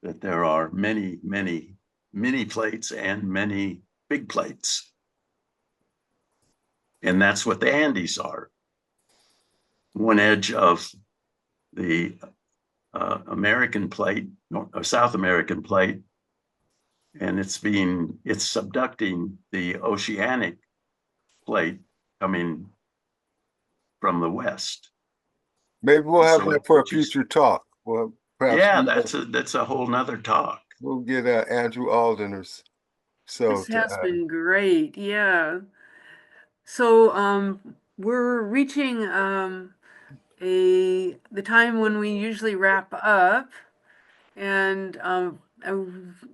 Speaker 5: that there are many, many mini plates and many big plates. And that's what the Andes are. One edge of the American plate, or South American plate, and it's subducting the oceanic plate coming from the west.
Speaker 1: Maybe we'll have that for a future talk. Well, perhaps
Speaker 5: yeah, that's a whole nother talk.
Speaker 1: We'll get Andrew Aldeners. So
Speaker 4: this has been great. Yeah. So we're reaching the time when we usually wrap up, and I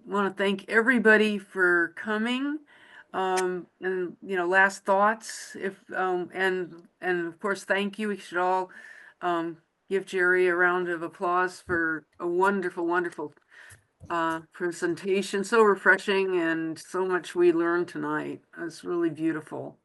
Speaker 4: want to thank everybody for coming. And last thoughts, and of course, thank you. We should all give Jere a round of applause for a wonderful, wonderful presentation. So refreshing, and so much we learned tonight. It's really beautiful.